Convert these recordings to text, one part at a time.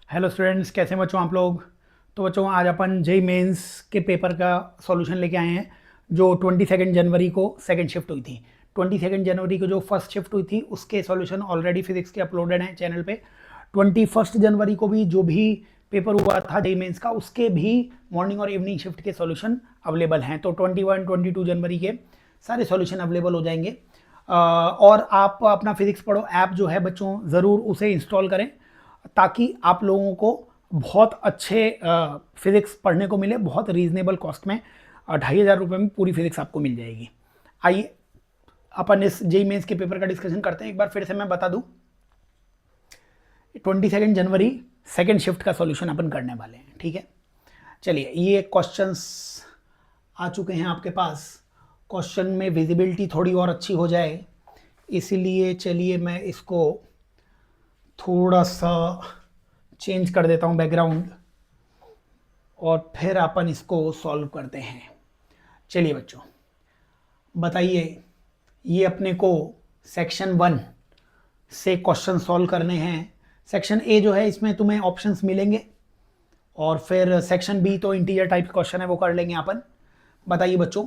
Hello students, कैसे बच्चों आप लोग। तो बच्चों आज अपन जेई मेंस के पेपर का सॉल्यूशन लेके आए हैं जो 22 जनवरी को सेकंड शिफ्ट हुई थी। 22 जनवरी को जो फर्स्ट शिफ्ट हुई थी उसके सॉल्यूशन ऑलरेडी फिजिक्स के अपलोडेड हैं चैनल पे। 21 जनवरी को भी जो भी पेपर हुआ था जेई मेंस का उसके भी मॉर्निंग और इवनिंग शिफ्ट के सॉल्यूशन अवेलेबल हैं। तो 21-22 जनवरी के सारे सॉल्यूशन अवेलेबल हो जाएंगे। और आप अपना फिजिक्स पढ़ो ऐप जो है बच्चों ज़रूर उसे इंस्टॉल करें ताकि आप लोगों को बहुत अच्छे फिज़िक्स पढ़ने को मिले, बहुत रीज़नेबल कॉस्ट में। 2,500 रुपये में पूरी फिज़िक्स आपको मिल जाएगी। आइए अपन इस जेई मेंस के पेपर का डिस्कशन करते हैं। एक बार फिर से मैं बता दूं, 22 जनवरी सेकेंड शिफ्ट का सॉल्यूशन अपन करने वाले हैं। ठीक है, चलिए ये क्वेश्चंस आ चुके हैं आपके पास। क्वेश्चन में विजिबिलिटी थोड़ी और अच्छी हो जाए इसीलिए चलिए मैं इसको थोड़ा सा चेंज कर देता हूँ बैकग्राउंड और फिर अपन इसको सॉल्व करते हैं। चलिए बच्चों बताइए, ये अपने को सेक्शन 1 से क्वेश्चन सॉल्व करने हैं। सेक्शन ए जो है इसमें तुम्हें ऑप्शंस मिलेंगे और फिर सेक्शन बी तो इंटीजर टाइप क्वेश्चन है वो कर लेंगे अपन। बताइए बच्चों,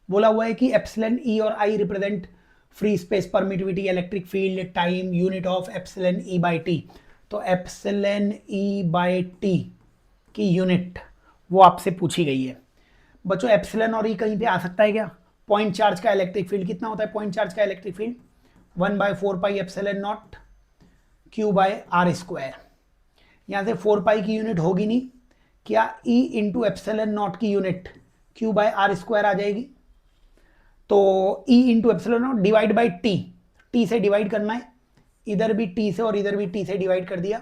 बोला हुआ है कि एप्सिलॉन ई और I represent free space, permittivity, electric field, time, unit of epsilon E by T. तो एप्सिलॉन ई बाई टी की यूनिट वो आपसे पूछी गई है। बच्चों एप्सिलॉन और ई कहीं पे आ सकता है क्या? पॉइंट चार्ज का इलेक्ट्रिक फील्ड कितना होता है? पॉइंट चार्ज का electric field 1/4 pi epsilon naught q by r square. यहाँ से 4 पाई की यूनिट होगी नहीं, क्या ई इंटू एप्सिलॉन नॉट की unit q by r square आ जाएगी। तो E into epsilon naught divide by t, t से डिवाइड करना है, इधर भी टी से और इधर भी टी से डिवाइड कर दिया।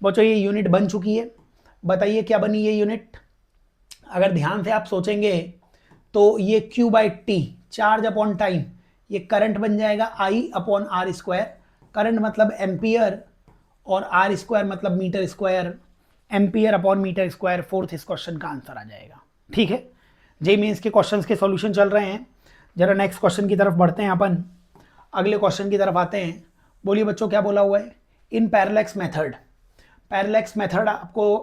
बच्चों ये यूनिट बन चुकी है। बताइए क्या बनी ये यूनिट। अगर ध्यान से आप सोचेंगे तो ये Q by T charge upon time, ये करंट बन जाएगा I upon R square. Current मतलब एम्पियर और आर स्क्वायर मतलब metre square, ampere upon metre square. Fourth इस क्वेश्चन का आंसर आ जाएगा। ठीक है, जेई मेंस के क्वेश्चंस के सॉल्यूशन चल रहे हैं। जरा नेक्स्ट क्वेश्चन की तरफ बढ़ते हैं अपन, अगले क्वेश्चन की तरफ आते हैं। बोलिए बच्चों क्या बोला हुआ है। इन पैरेलैक्स मेथड, पैरेलैक्स मेथड आपको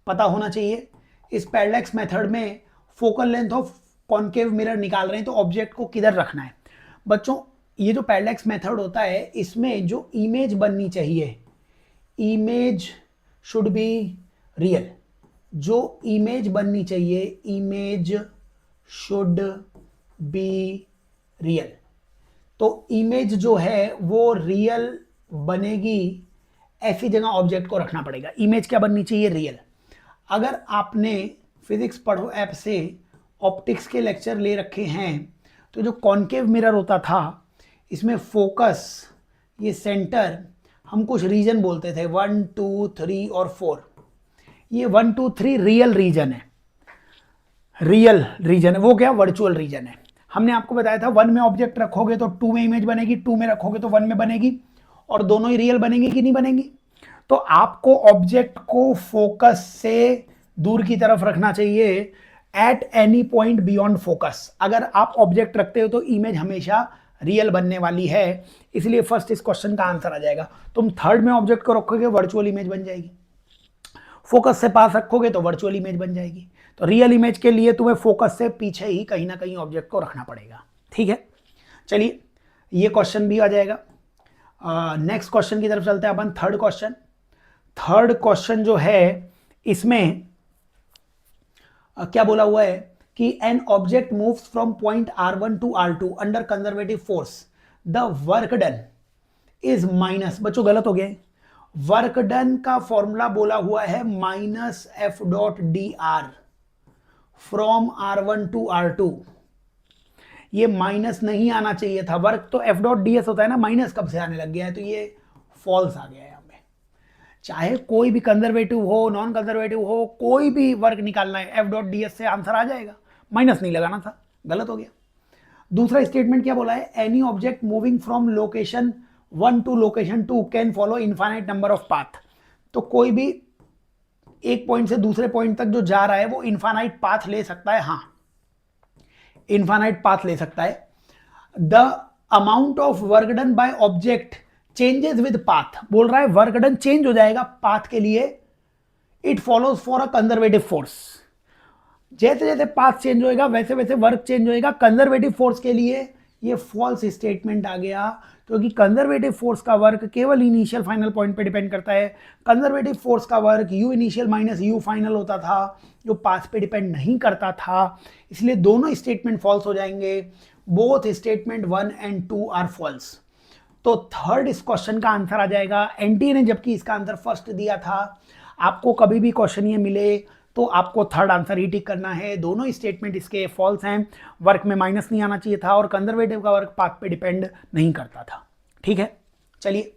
पता होना चाहिए। इस पैरेलैक्स मेथड में focal length of concave mirror निकाल रहे हैं तो ऑब्जेक्ट को किधर रखना है। बच्चों ये जो पैरेलैक्स मेथड होता है इसमें जो इमेज बननी चाहिए, इमेज शुड बी रियल। जो इमेज बननी चाहिए, इमेज शुड बी रियल। तो इमेज जो है वो रियल बनेगी, ऐसी जगह ऑब्जेक्ट को रखना पड़ेगा। इमेज क्या बननी चाहिए? रियल। अगर आपने फिजिक्स पढ़ो ऐप से ऑप्टिक्स के लेक्चर ले रखे हैं तो जो कॉन्केव मिरर होता था इसमें फोकस, ये सेंटर, हम कुछ रीजन बोलते थे 1 2 3 और 4। ये 1 2 3 रियल रीजन है, रियल रीजन है। वो क्या? वर्चुअल रीजन है। हमने आपको बताया था 1 में ऑब्जेक्ट रखोगे तो 2 में इमेज बनेगी, 2 में रखोगे तो 1 में बनेगी, और दोनों ही रियल बनेंगी कि नहीं बनेंगी। तो आपको ऑब्जेक्ट को फोकस से दूर की तरफ रखना चाहिए, at any point beyond focus. अगर आप ऑब्जेक्ट रखते हो तो इमेज हमेशा रियल बनने वाली है, इसलिए फर्स्ट इस क्वेश्चन का आंसर आ जाएगा। तुम थर्ड में ऑब्जेक्ट को रखोगे वर्चुअल इमेज बन जाएगी, फोकस से पास रखोगे तो वर्चुअल इमेज बन जाएगी। तो रियल इमेज के लिए तुम्हें फोकस से पीछे ही कहीं ना कहीं ऑब्जेक्ट को रखना पड़ेगा। ठीक है, चलिए ये क्वेश्चन भी आ जाएगा। नेक्स्ट क्वेश्चन की तरफ चलते हैं अपन। थर्ड क्वेश्चन, थर्ड क्वेश्चन जो है इसमें क्या बोला हुआ है कि an object moves from point R1 to R2 under conservative force, the work done is minus. बच्चों गलत हो गया, वर्क डन का फॉर्मूला बोला हुआ है minus F dot D R from R1 to R2। ये माइनस नहीं आना चाहिए था, वर्क तो एफ डॉट डी एस होता है ना, माइनस कब से आने लग गया है, तो ये फॉल्स आ गया है। यहाँ पे चाहे कोई भी कंजर्वेटिव हो नॉन कंजर्वेटिव हो, कोई भी वर्क निकालना है एफ डॉट डी एस से आंसर आ जाएगा, माइनस नहीं लगाना था, गलत हो गया। दूसरा स्टेटमेंट क्या बोला है, any object moving from location 1 to location 2 can follow infinite number of path. तो कोई भी एक पॉइंट से दूसरे पॉइंट तक जो जा रहा है वो इनफाइनाइट पाथ ले सकता है। हाँ, इनफाइनाइट पाथ ले सकता है। The amount of work done by object changes with path, बोल रहा है वर्क डन चेंज हो जाएगा पाथ के लिए, it follows for a conservative force, जैसे जैसे पाथ चेंज होएगा वैसे वैसे वर्क चेंज होएगा। कंजर्वेटिव फोर्स के लिए ये फॉल्स स्टेटमेंट आ गया, क्योंकि कंजर्वेटिव फोर्स का वर्क केवल इनिशियल फाइनल पॉइंट पे डिपेंड करता है। कंजर्वेटिव फोर्स का work you initial minus you final होता था, जो पाथ पे डिपेंड नहीं करता था, इसलिए दोनों स्टेटमेंट फॉल्स हो जाएंगे। Both statement 1 and 2 are false. तो थर्ड इस क्वेश्चन का आंसर आ जाएगा। एनटीए ने जबकि इसका आंसर फर्स्ट दिया था, आपको कभी भी क्वेश्चन ये मिले तो आपको थर्ड आंसर ही टिक करना है। दोनों स्टेटमेंट इसके फॉल्स हैं, वर्क में माइनस नहीं आना चाहिए था और कंजर्वेटिव का वर्क पाथ पे डिपेंड नहीं करता था। ठीक है, चलिए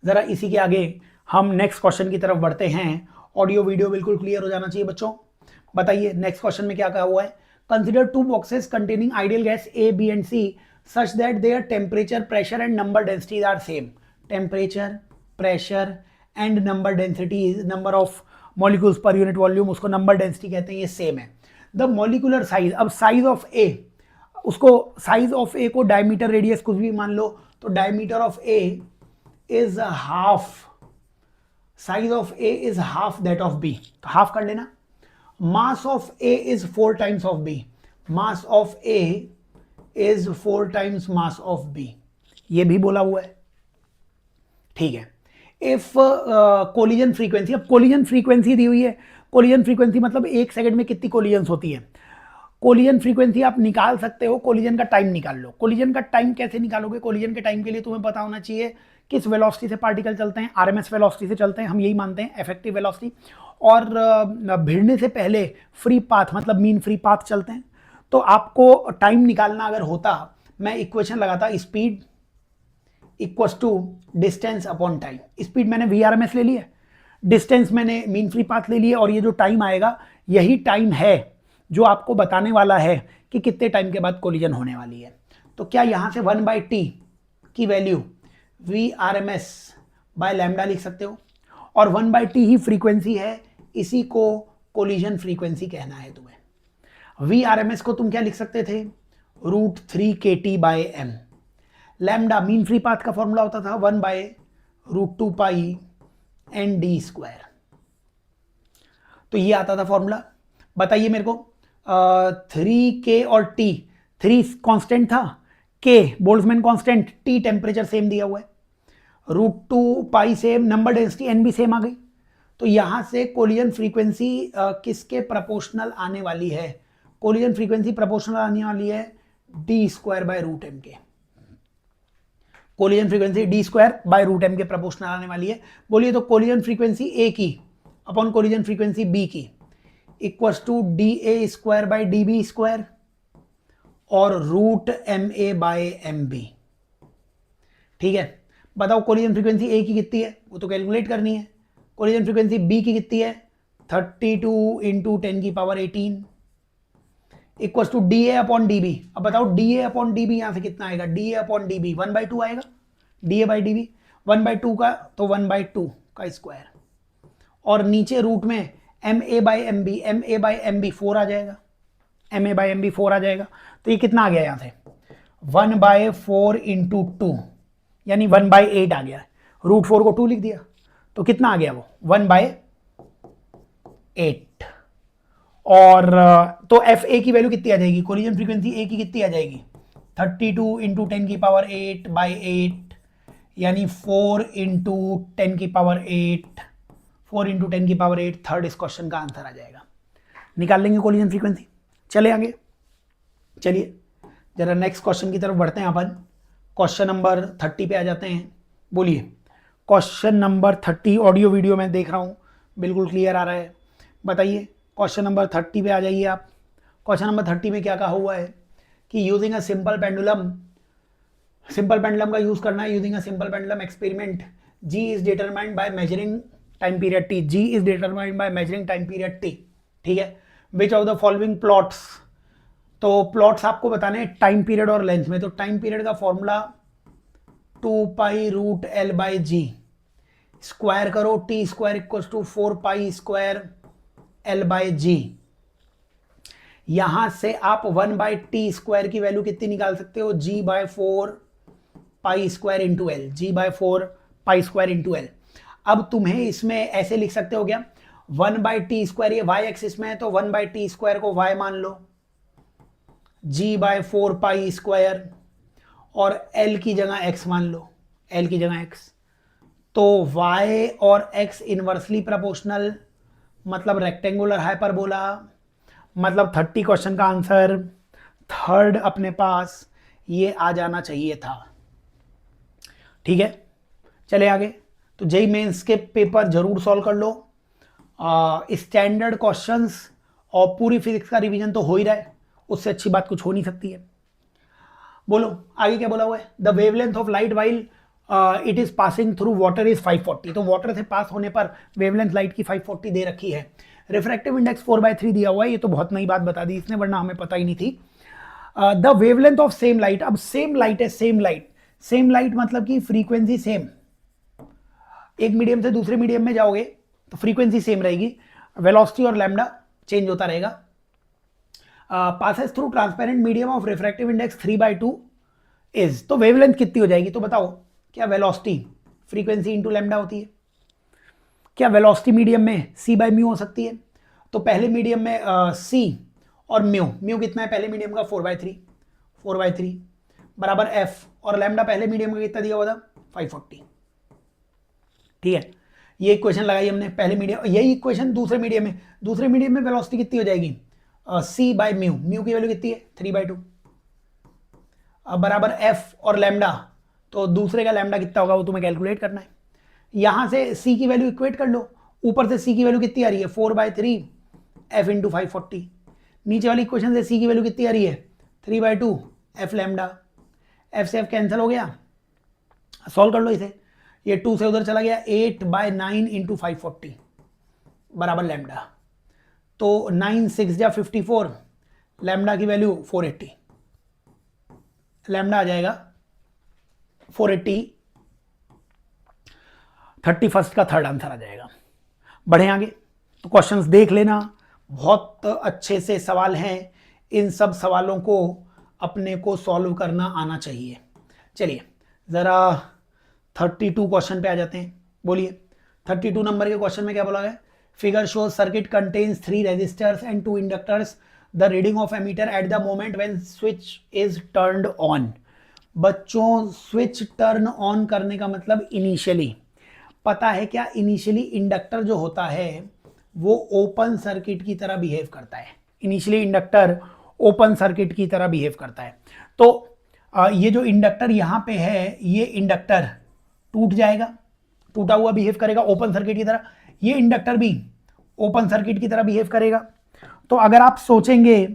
जरा इसी के आगे हम नेक्स्ट क्वेश्चन की तरफ बढ़ते हैं। ऑडियो वीडियो बिल्कुल क्लियर हो जाना चाहिए बच्चों। बताइए नेक्स्ट क्वेश्चन में क्या कहा हुआ है। Consider two boxes containing ideal gas A B and C such that their temperature, pressure and number densities are same. Temperature, pressure and number density is number of molecules per unit volume, उसको number density कहते हैं, ये same है। The molecular size, अब size of A, उसको size of A को diameter radius कुछ भी मान लो, तो diameter of A is half, size of A is half that of B, तो half कर लेना। Mass of A is 4 times of B, mass of A is 4 times mass of B, ये भी बोला हुआ है। ठीक है, इफ कोलिजन फ्रीक्वेंसी, अब कोलिजन फ्रीक्वेंसी दी हुई है। कोलिजन फ्रीक्वेंसी मतलब एक सेकंड में कितनी कोलिजन्स होती है। कोलिजन फ्रीक्वेंसी आप निकाल सकते हो, कोलिजन का टाइम निकाल लो। कोलिजन का टाइम कैसे निकालोगे। कोलिजन के टाइम के लिए तुम्हें पता होना चाहिए किस वेलोसिटी से पार्टिकल चलते हैं। आरएमएस वेलोसिटी से चलते हैं, हम यही मानते हैं इफेक्टिव वेलोसिटी। और भिड़ने से पहले फ्री पाथ मतलब मीन फ्री पाथ चलते हैं। तो आपको टाइम निकालना अगर होता, मैं इक्वेशन लगाता speed equals to distance upon time. Speed मैंने वीआरएमएस ले लिया, डिस्टेंस मैंने मीन फ्री पाथ ले लिया, और ये जो टाइम आएगा यही टाइम है जो आपको बताने वाला है कि कितने टाइम के बाद कोलिजन होने वाली है। तो क्या यहाँ से 1/t की वैल्यू वीआरएमएस बाय लैम्डा लिख सकते हो, और 1/t ही फ्रीक्वेंसी है, इसी को कोलिजन फ्रीक्वेंसी कहना है तुम्हें। Vrms को तुम क्या लिख सकते थे, √3kT/m। Lambda mean free path का फॉर्मूला होता था 1/√2π ND²। तो ये आता था फॉर्मूला। बताइए मेरे को 3k और t, 3 कांस्टेंट था, k Boltzmann constant, t temperature same दिया हुआ है, √2π सेम, नंबर डेंसिटी n भी सेम आ गई। तो यहां से कोलिजन फ्रीक्वेंसी किसके प्रोपोर्शनल आने वाली है। कोलिजन फ्रीक्वेंसी प्रोपोर्शनल आने वाली है d²/√m के। कोलिजन फ्रीक्वेंसी d²/√m के प्रोपोर्शनल आने वाली है। बोलिए तो कोलिजन फ्रीक्वेंसी A की अपॉन कोलिजन फ्रीक्वेंसी B की इक्वल्स टू dA²/dB² और √MA/MB। ठीक है, बताओ कोलिजन फ्रीक्वेंसी A की कितनी है, वो तो कैलकुलेट करनी है। कोलिजन फ्रीक्वेंसी B की कितनी है, 32 × 10⁻18 इक्वल्स टू dA/dB। अब बताओ dA/dB यहां से कितना आएगा, dA/dB 1/2 आएगा, dA/dB 1/2 का, तो 1/2 का स्क्वायर, और नीचे रूट में MA/MB, MA/MB 4 आ जाएगा, MA/MB 4 आ जाएगा। तो ये कितना आ गया यहां से 1/4 × 2 यानी 1/8 आ गया। √4 को 2 लिख दिया, तो कितना आ गया वो 1/8। और तो FA की वैल्यू कितनी आ जाएगी, कोलिजन फ्रीक्वेंसी A की कितनी आ जाएगी, 32 × 10⁸/8 यानी 4 × 10⁸, 4 × 10⁸। थर्ड इस क्वेश्चन का आंसर आ जाएगा। निकाल लेंगे कोलिजन फ्रीक्वेंसी। चले आगे, चलिए जरा नेक्स्ट क्वेश्चन की तरफ बढ़ते हैं अपन। क्वेश्चन नंबर 30 पे आ जाते हैं। बोलिए क्वेश्चन नंबर 30, ऑडियो वीडियो में देख रहा हूँ बिल्कुल क्लियर आ रहा है। बताइए क्वेश्चन नंबर 30 पे आ जाइए आप। क्वेश्चन नंबर 30 में क्या कहा हुआ है कि using a simple pendulum, simple pendulum का यूज करना है। Using a simple pendulum experiment G is determined by measuring time period T। G is determined by measuring time period T। ठीक है, विच ऑफ द फॉलोइंग प्लॉट्स, तो plots आपको बताने हैं time period और लेंथ में। तो टाइम पीरियड का फॉर्मूला 2π√L/G, स्क्वायर करो T² इक्वल्स टू 4π²L/G। यहां से आप 1/T² की वैल्यू कितनी निकाल सकते हो, G/4 pi square into L, g/4 pi square into L. अब तुम्हें इसमें ऐसे लिख सकते हो क्या, 1/t², ये y एक्सिस में है तो 1/t² को y मान लो, g/4 पाई स्क्वायर, और l की जगह x मान लो, l की जगह x। तो y और x इनवर्सली प्रोपोर्शनल, मतलब रेक्टेंगुलर हाइपरबोला, मतलब 30 क्वेश्चन का आंसर थर्ड अपने पास ये आ जाना चाहिए था। ठीक है, चले आगे। तो जेईई मेंस के पेपर जरूर सॉल्व कर लो, स्टैंडर्ड क्वेश्चंस और पूरी फिजिक्स का रिवीजन तो हो ही रहा है, उससे अच्छी बात कुछ हो नहीं सकती है। बोलो आगे क्या बोला हुआ है, the wavelength of light while it is passing through water is 540। तो वाटर से पास होने पर वेवलेंथ लाइट की 540 दे रखी है। रिफ्रैक्टिव इंडेक्स 4/3 दिया हुआ है, ये तो बहुत नई बात बता दी इसने, वरना हमें पता ही नहीं थी। The wavelength of same light, अब सेम लाइट है, सेम लाइट, सेम लाइट मतलब कि फ्रीक्वेंसी सेम, एक मीडियम से दूसरे मीडियम में जाओगे तो फ्रीक्वेंसी सेम रहेगी, वेलोसिटी और लैम्डा चेंज होता रहेगा। Passes through transparent medium of refractive index 3/2 is, तो वेवलेंथ कितनी हो जाएगी, तो बताओ क्या वेलोसिटी फ्रीक्वेंसी इंटू लैम्डा होती है, क्या वेलोसिटी मीडियम में c/μ हो सकती है, तो पहले मीडियम में c और म्यू कितना है पहले मीडियम का 4/3 बराबर f, और लैम्डा पहले मीडियम का कितना दिया हुआ था 540। ठीक है, ये इक्वेशन लगाई हमने पहले मीडियम, यही इक्वेशन दूसरे मीडियम में वेलोसिटी कितनी हो जाएगी c/μ, म्यू की वैल्यू कितनी है 3/2 बराबर f और लैम्डा, तो दूसरे का लैम्डा कितना होगा वो तुम्हें कैलकुलेट करना है। यहां से c की वैल्यू इक्वेट कर लो, ऊपर से c की वैल्यू कितनी आ रही है 4/3 f इंटू 540, नीचे वाली इक्वेशन से c की वैल्यू कितनी आ रही है 3/2 f लैम्डा, f से f कैंसिल हो गया, सॉल्व कर लो इसे, ये 2 से उधर चला गया, 8/9 इंटू 540 बराबर लैम्डा, तो 9 6 जा 54, लैम्डा की वैल्यू 480, लैम्डा आ जाएगा 480, 31st का थर्ड आंसर आ जाएगा। बढ़े आगे, तो क्वेश्चंस देख लेना, बहुत अच्छे से सवाल हैं, इन सब सवालों को अपने को सॉल्व करना आना चाहिए। चलिए ज़रा 32 क्वेश्चन पे आ जाते हैं। बोलिए 32 नंबर के क्वेश्चन में क्या बोला है, figure shows circuit contains 3 resistors and 2 inductors, the reading of ammeter at the moment when switch is turned on. बच्चों स्विच टर्न ऑन करने का मतलब इनिशियली, पता है क्या, इनिशियली इंडक्टर जो होता है वो ओपन सर्किट की तरह बिहेव करता है, इनिशियली इंडक्टर ओपन सर्किट की तरह बिहेव करता है। तो ये जो इंडक्टर यहाँ पे है, ये इंडक्टर टूट जाएगा, टूटा हुआ बिहेव करेगा ओपन सर्किट की तरह, ये इंडक्टर भी ओपन सर्किट की तरह बिहेव करेगा। तो अगर आप सोचेंगे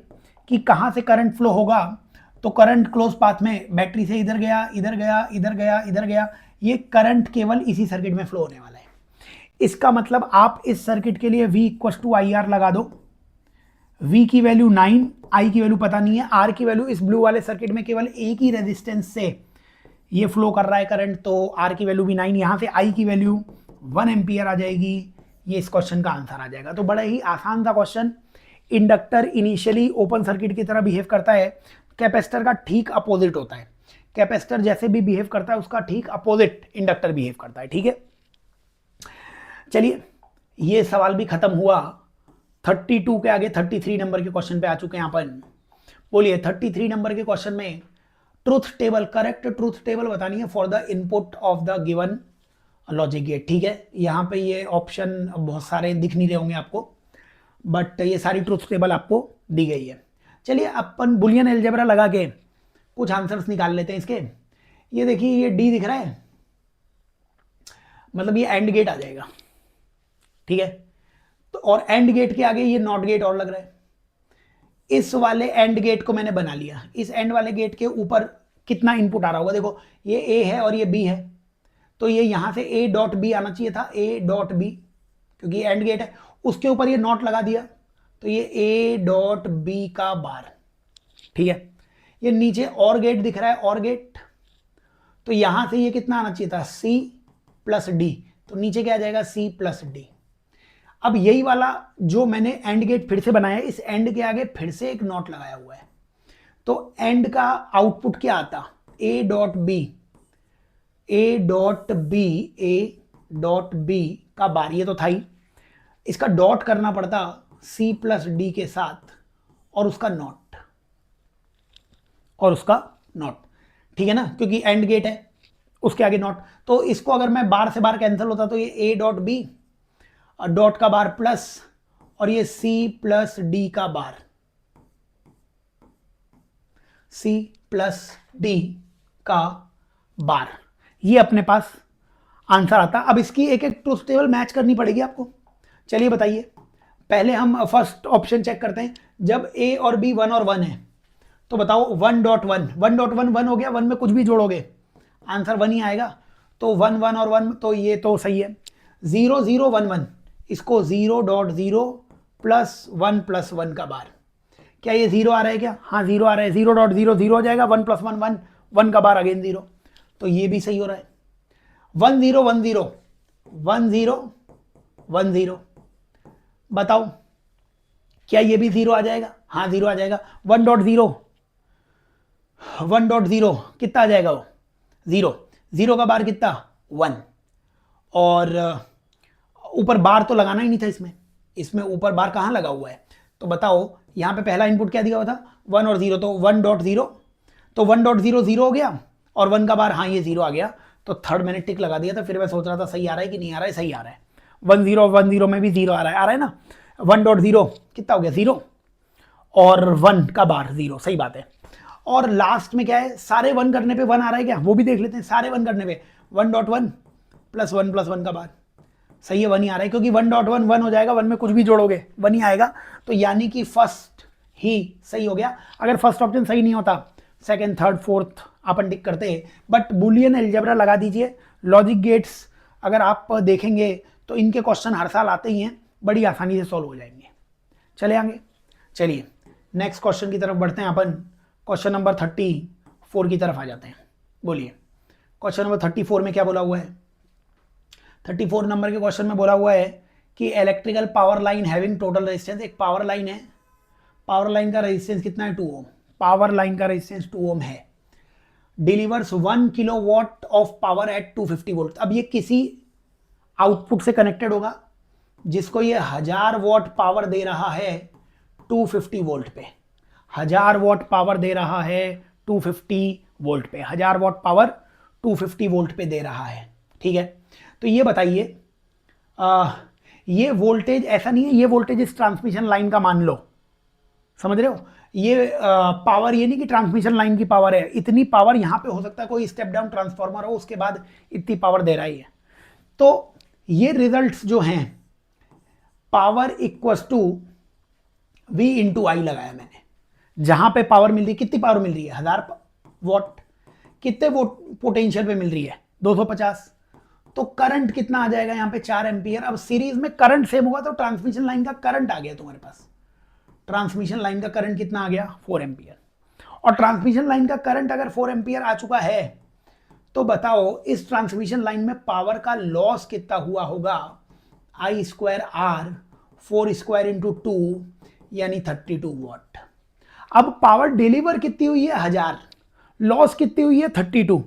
कि कहाँ से करंट फ्लो होगा, तो करंट क्लोज पाथ में बैटरी से इधर गया इधर गया इधर गया इधर गया, ये करंट केवल इसी सर्किट में फ्लो होने वाला है। इसका मतलब आप इस सर्किट के लिए V = IR लगा दो, V की वैल्यू 9, I की वैल्यू पता नहीं है, R की वैल्यू, इस ब्लू वाले सर्किट में केवल एक ही रेजिस्टेंस से ये फ्लो कर रहा है करंट, तो R की वैल्यू भी 9, यहाँ से I की वैल्यू 1 एम्पियर आ जाएगी, ये इस क्वेश्चन का आंसर आ जाएगा। तो बड़ा ही आसान था question. Inductor initially open circuit की तरह बिहेव करता है, कैपेसिटर का ठीक अपोजिट होता है, कैपेसिटर जैसे भी बिहेव करता है उसका ठीक अपोजिट इंडक्टर बिहेव करता है। ठीक है, चलिए ये सवाल भी खत्म हुआ। 32 के आगे 33 नंबर के क्वेश्चन पे आ चुके हैं अपन। बोलिए 33 नंबर के क्वेश्चन में truth table, correct truth table बतानी है for the input of the given logic gate. ठीक है, यहाँ पे ये ऑप्शन बहुत सारे दिख नहीं रहे होंगे आपको, बट ये सारी ट्रूथ टेबल आपको दी गई है। चलिए अपन बुलियन अलजेब्रा लगा के कुछ आंसर्स निकाल लेते हैं इसके। ये देखिए ये डी दिख रहा है, मतलब ये एंड गेट आ जाएगा। ठीक है, तो और एंड गेट के आगे ये नॉट गेट और लग रहा है। इस वाले एंड गेट को मैंने बना लिया, इस एंड वाले गेट के ऊपर कितना इनपुट आ रहा होगा, देखो ये ए है और ये बी है, तो ये यहां से A.B आना चाहिए था, A.B, क्योंकि एंड गेट है, उसके ऊपर ये नॉट लगा दिया, तो ये A.B का बार। ठीक है, ये नीचे और गेट दिख रहा है, और गेट, तो यहां से ये कितना आना चाहिए था C+D, तो नीचे क्या आ जाएगा C+D। अब यही वाला जो मैंने एंड गेट फिर से बनाया है, इस एंड के आगे फिर से एक नॉट लगाया हुआ है, तो एंड का आउटपुट क्या आता A.B ए डॉट बी का बार, ये तो था ही, इसका डॉट करना पड़ता सी प्लस डी के साथ और उसका नॉट, ठीक है ना, क्योंकि एंड गेट है, उसके आगे नॉट। तो इसको अगर मैं बार से बार कैंसिल होता तो ये ए डॉट बी डॉट का बार प्लस और ये सी प्लस डी का बार, सी प्लस डी का बार, ये अपने पास आंसर आता। अब इसकी एक एक ट्रूथ टेबल मैच करनी पड़ेगी आपको। चलिए बताइए, पहले हम फर्स्ट ऑप्शन चेक करते हैं। जब ए और बी 1 और 1 है तो बताओ 1.1 1 हो गया, 1 में कुछ भी जोड़ोगे आंसर 1 ही आएगा, तो 1 1 और 1, तो ये तो सही है। 0 0 1 1, इसको 0.0 प्लस 1 का बार, क्या ये 0 आ रहा है क्या? हाँ 0 आ रहा है, 0.0 0 हो जाएगा, 1 + 1 1, 1 का बार अगेन 0, तो ये भी सही हो रहा है। 1 0 1 0 1 0 1 0, बताओ क्या ये भी 0 आ जाएगा? हाँ 0 आ जाएगा। 1.0 कितना आ जाएगा? वो 0 का बार कितना? 1, और ऊपर बार तो लगाना ही नहीं था इसमें ऊपर बार कहाँ लगा हुआ है? तो बताओ यहाँ पे पहला इनपुट क्या दिया हुआ था? 1 और 0, तो 1.0, तो 1.0 0 हो गया और 1 का बार, हाँ ये 0 आ गया, तो थर्ड मैंने टिक लगा दिया था। फिर मैं सोच रहा था सही आ रहा है कि नहीं आ रहा है, सही आ रहा है। 1 0 में भी 0 आ रहा है ना। 1.0 कितना हो गया? 0, और 1 का बार 0, सही बात है। और लास्ट में क्या है? सारे 1 करने पे 1 आ रहा है क्या? वो भी देख लेते हैं। सारे 1 करने पे 1.1 प्लस 1 का बार, सही है, 1 ही आ रहा है, क्योंकि 1.1 1 हो जाएगा, 1 में कुछ भी जोड़ोगे 1 ही आएगा, तो यानी कि फर्स्ट ही सही हो गया। अगर फर्स्ट ऑप्शन सही नहीं होता, सेकंड, थर्ड, फोर्थ अपन टिक करते हैं, बट बूलियन अलजेब्रा लगा दीजिए। लॉजिक गेट्स अगर आप देखेंगे तो इनके क्वेश्चन हर साल आते ही हैं, बड़ी आसानी से सॉल्व हो जाएंगे। चले आगे, चलिए नेक्स्ट क्वेश्चन की तरफ बढ़ते हैं अपन। क्वेश्चन नंबर 34 की तरफ आ जाते हैं। बोलिए क्वेश्चन नंबर 34 में क्या बोला हुआ है? 34 नंबर के क्वेश्चन में बोला हुआ है कि electrical power line having total resistance, एक पावर लाइन है, पावर लाइन का रेजिस्टेंस कितना है? 2 ओम, पावर लाइन का रेजिस्टेंस 2 ओम है, delivers 1 kilowatt of power at 250 volt. अब ये किसी आउटपुट से कनेक्टेड होगा जिसको ये 1000 वॉट पावर दे रहा है 250 वोल्ट पे, 1000 वॉट पावर दे रहा है 250 वोल्ट पे, 1000 वॉट पावर 250 वोल्ट पे दे रहा है, ठीक है। तो ये बताइए, ये वोल्टेज ऐसा नहीं है, ये वोल्टेज इस ट्रांसमिशन लाइन का मान लो, समझ रहे हो? ये पावर ये नहीं कि ट्रांसमिशन लाइन की पावर है, इतनी पावर यहां पे हो सकता है कोई स्टेप डाउन ट्रांसफार्मर हो, उसके बाद इतनी पावर दे रहा है। तो ये रिजल्ट्स जो हैं, power equals to V into I लगाया मैंने, जहां पे पावर मिल रही है, कितनी पावर मिल रही है? 1000 वॉट, कितने वोट पोटेंशियल पे मिल रही है? 250, तो करंट कितना आ जाएगा यहाँ पे? 4 एम्पियर। अब सीरीज में करंट सेम होगा तो ट्रांसमिशन लाइन का करंट आ गया तुम्हारे पास, ट्रांसमिशन लाइन का करंट कितना आ गया? 4 एम्पियर। और ट्रांसमिशन लाइन का करंट अगर 4 एम्पियर आ चुका है तो बताओ इस ट्रांसमिशन लाइन में पावर का लॉस कितना हुआ होगा? I square R 4 square into 2 यानी 32 वॉट। अब पावर डिलीवर कितनी हुई है? 1000, लॉस कितनी हुई है? 32,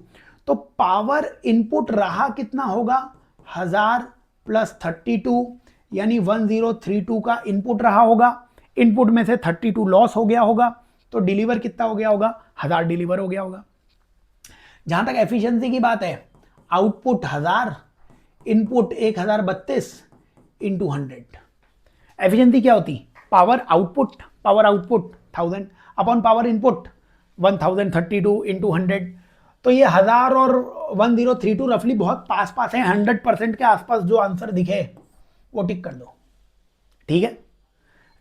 तो पावर इनपुट रहा कितना होगा? 1000 प्लस 32 यानी 1032 का इनपुट रहा होगा, इनपुट में से 32 लॉस हो गया होगा, तो डिलीवर कितना हो गया होगा? 1000 डिलीवर हो गया होगा। जहां तक एफिशिएंसी की बात है, आउटपुट 1000, इनपुट 1032 इंटू 100। एफिशिएंसी क्या होती? Power output 1000 upon power input 1032 into 100। तो ये 1000 और 1032 रफली बहुत पास पास है, 100% के आसपास जो आंसर दिखे वो टिक कर दो, ठीक है,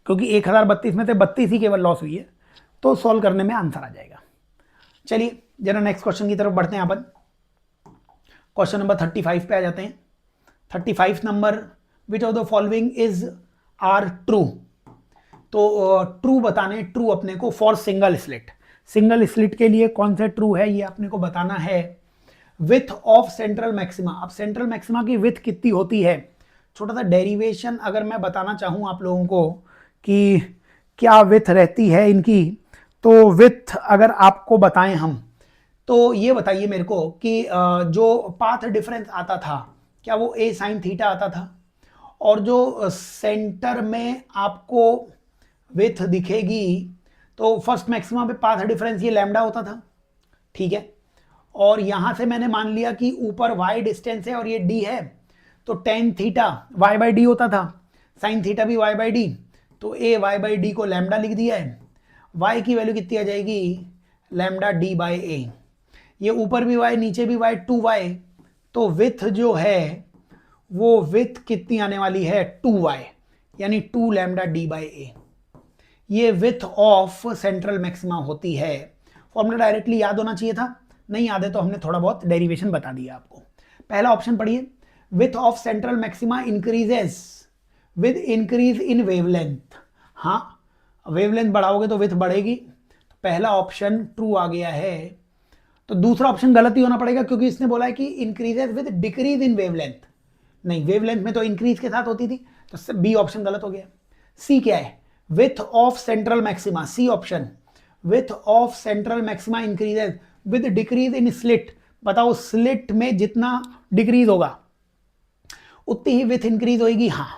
क्योंकि 1032 में से 32 ही केवल लॉस हुई है, तो सॉल्व करने में आंसर आ जाएगा। चलिए जरा नेक्स्ट क्वेश्चन की तरफ बढ़ते हैं अपन। क्वेश्चन नंबर 35 पे आ जाते हैं। 35 number, which of the following is are true. तो ट्रू बताने, ट्रू अपने को for single slit, single slit के लिए कौन सा ट्रू है ये अपने को बताना है। विथ ऑफ सेंट्रल मैक्सिमा, अब सेंट्रल मैक्सिमा की विथ कितनी होती है? छोटा सा डेरिवेशन अगर मैं बताना चाहूँ आप लोगों को कि क्या विथ रहती है इनकी, तो विथ अगर आपको बताएं हम तो ये बताइए मेरे को कि जो पाथ डिफरेंस आता था क्या वो a sin थीटा आता था, और जो सेंटर में आपको विथ दिखेगी तो फर्स्ट मैक्सिमा पे पाथ डिफरेंस ये लैम्डा होता था, ठीक है। और यहां से मैंने मान लिया कि ऊपर y डिस्टेंस है और ये d है, तो tan theta y by D होता था, साइन थीटा भी y बाई डी, तो a y बाई डी को लैम्डा लिख दिया है। y की वैल्यू कितनी आ जाएगी, लैम्डा d बाई ए, ये ऊपर भी y नीचे भी y 2y, तो विथ जो है वो विथ कितनी आने वाली है 2y, यानी 2 लैम्डा d बाई ए, ये विथ ऑफ सेंट्रल मैक्सिमा होती है। फॉर्मूला डायरेक्टली याद होना चाहिए था, नहीं याद है तो हमने थोड़ा बहुत डेरिवेशन बता दिया आपको। पहला ऑप्शन पढ़िए, with of central maxima increases with increase in wavelength. हाँ, वेवलेंथ बढ़ाओगे तो विथ बढ़ेगी, तो पहला ऑप्शन ट्रू आ गया है। तो दूसरा ऑप्शन गलत ही होना पड़ेगा क्योंकि इसने बोला है कि increases with decrease in wavelength, नहीं वेवलेंथ में तो इंक्रीज के साथ होती थी, तो बी ऑप्शन गलत हो गया। सी क्या है, width of central maxima, C option, width of central maxima increases with decrease in slit. बताओ स्लिट में जितना डिक्रीज होगा उतनी ही विथ इंक्रीज होगी, हाँ,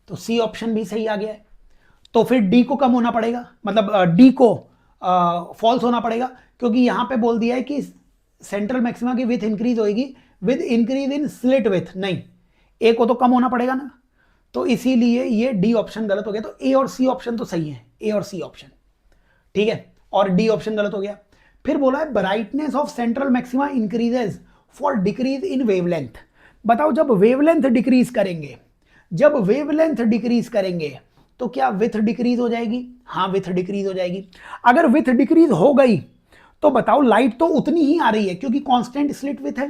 तो सी ऑप्शन भी सही आ गया है। तो फिर डी को कम होना पड़ेगा, मतलब डी को फॉल्स होना पड़ेगा, क्योंकि यहां पे बोल दिया है कि सेंट्रल मैक्सिमा की विथ इंक्रीज होगी with increase in slit with, नहीं ए को तो कम होना पड़ेगा ना, तो इसीलिए ये डी ऑप्शन गलत हो गया। तो ए और सी ऑप्शन तो सही है, ए और सी ऑप्शन, ठीक है, और डी ऑप्शन गलत हो गया। फिर बोला है brightness of central maxima increases for decrease in wavelength. बताओ जब वेवलेंथ डिक्रीज करेंगे, जब वेवलेंथ डिक्रीज करेंगे तो क्या विथ डिक्रीज हो जाएगी, हाँ विथ डिक्रीज हो जाएगी। अगर विथ डिक्रीज हो गई तो बताओ लाइट तो उतनी ही आ रही है क्योंकि कांस्टेंट स्लिट विथ है,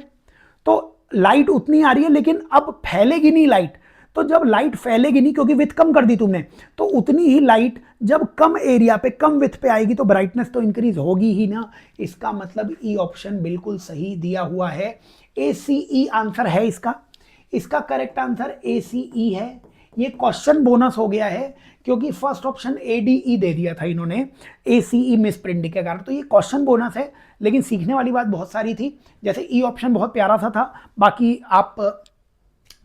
तो लाइट उतनी आ रही है लेकिन अब फैलेगी नहीं लाइट। तो जब लाइट फैलेगी नहीं क्योंकि विथ कम कर दी तुमने, तो उतनी ही लाइट जब कम एरिया पे कम विथ पे आएगी तो ब्राइटनेस तो इंक्रीज होगी ही ना। इसका मतलब ई ऑप्शन बिल्कुल सही दिया हुआ है, ACE आंसर है इसका, इसका करेक्ट आंसर ACE है। ये क्वेश्चन बोनस हो गया है क्योंकि फर्स्ट ऑप्शन ADE दे दिया था इन्होंने, ACE मिस प्रिंटिंग के कारण, तो ये क्वेश्चन बोनस है। लेकिन सीखने वाली बात बहुत सारी थी, जैसे ई ऑप्शन बहुत प्यारा सा था, बाकी आप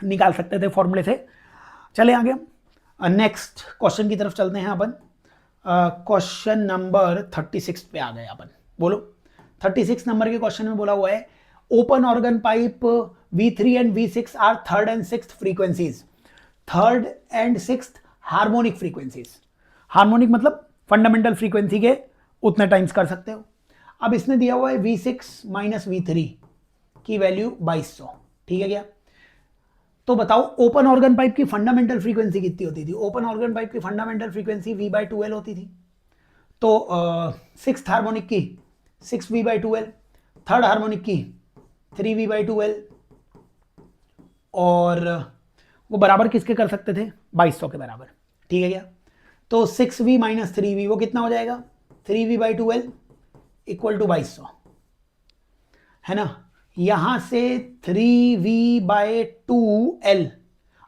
निकाल सकते थे फॉर्मूले से। चले आगे, नेक्स्ट क्वेश्चन की तरफ चलते हैं अपन। क्वेश्चन नंबर 36 पे आ गए अपन, बोलो 36 नंबर के क्वेश्चन में बोला हुआ है open organ pipe V3 and V6 are third and sixth frequencies, third and sixth harmonic frequencies. Harmonic मतलब फंडामेंटल फ्रीक्वेंसी के उतने टाइम्स कर सकते हो। अब इसने दिया हुआ है V6 माइनस V3 की वैल्यू 2200, ठीक है क्या। तो बताओ ओपन ऑर्गन पाइप की फंडामेंटल फ्रीक्वेंसी कितनी होती थी, ओपन ऑर्गन पाइप की फंडामेंटल फ्रीक्वेंसी V/2L होती थी। तो सिक्स्थ हार्मोनिक की 6V/2L, थर्ड हार्मोनिक की 3V/2L, और वो बराबर किसके कर सकते थे, 2200 के बराबर, ठीक है क्या। तो 6V माइनस 3V वो कितना हो जाएगा, 3V/2L इक्वल टू 2200, है ना। यहां से 3V/2L,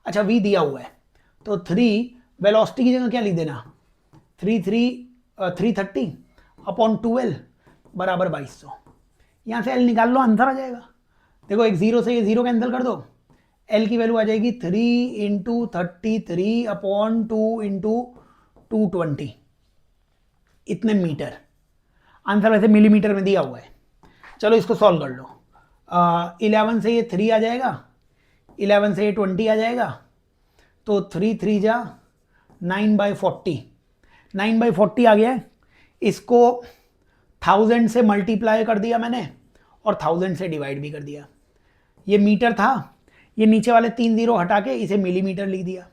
अच्छा V दिया हुआ है तो 3 वेलोसिटी की जगह क्या लिख देना, 330 अपॉन 2L बराबर 2200। यहां से L निकाल लो, आंसर आ जाएगा। देखो एक जीरो से ये जीरो कैंसिल कर दो, L की वैल्यू आ जाएगी 3 इंटू 33 अपॉन 2 इंटू 220, इतने मीटर। आंसर वैसे मिलीमीटर में दिया हुआ है, चलो इसको सॉल्व कर लो। 11 से ये 3 आ जाएगा, 11 से ये 20 आ जाएगा, तो 3 3 जा 9/40, 9/40 आ गया है। इसको 1000 से मल्टीप्लाई कर दिया मैंने और 1000 से डिवाइड भी कर दिया। ये मीटर था, ये नीचे वाले 3 जीरो हटा के इसे मिलीमीटर लिख दिया।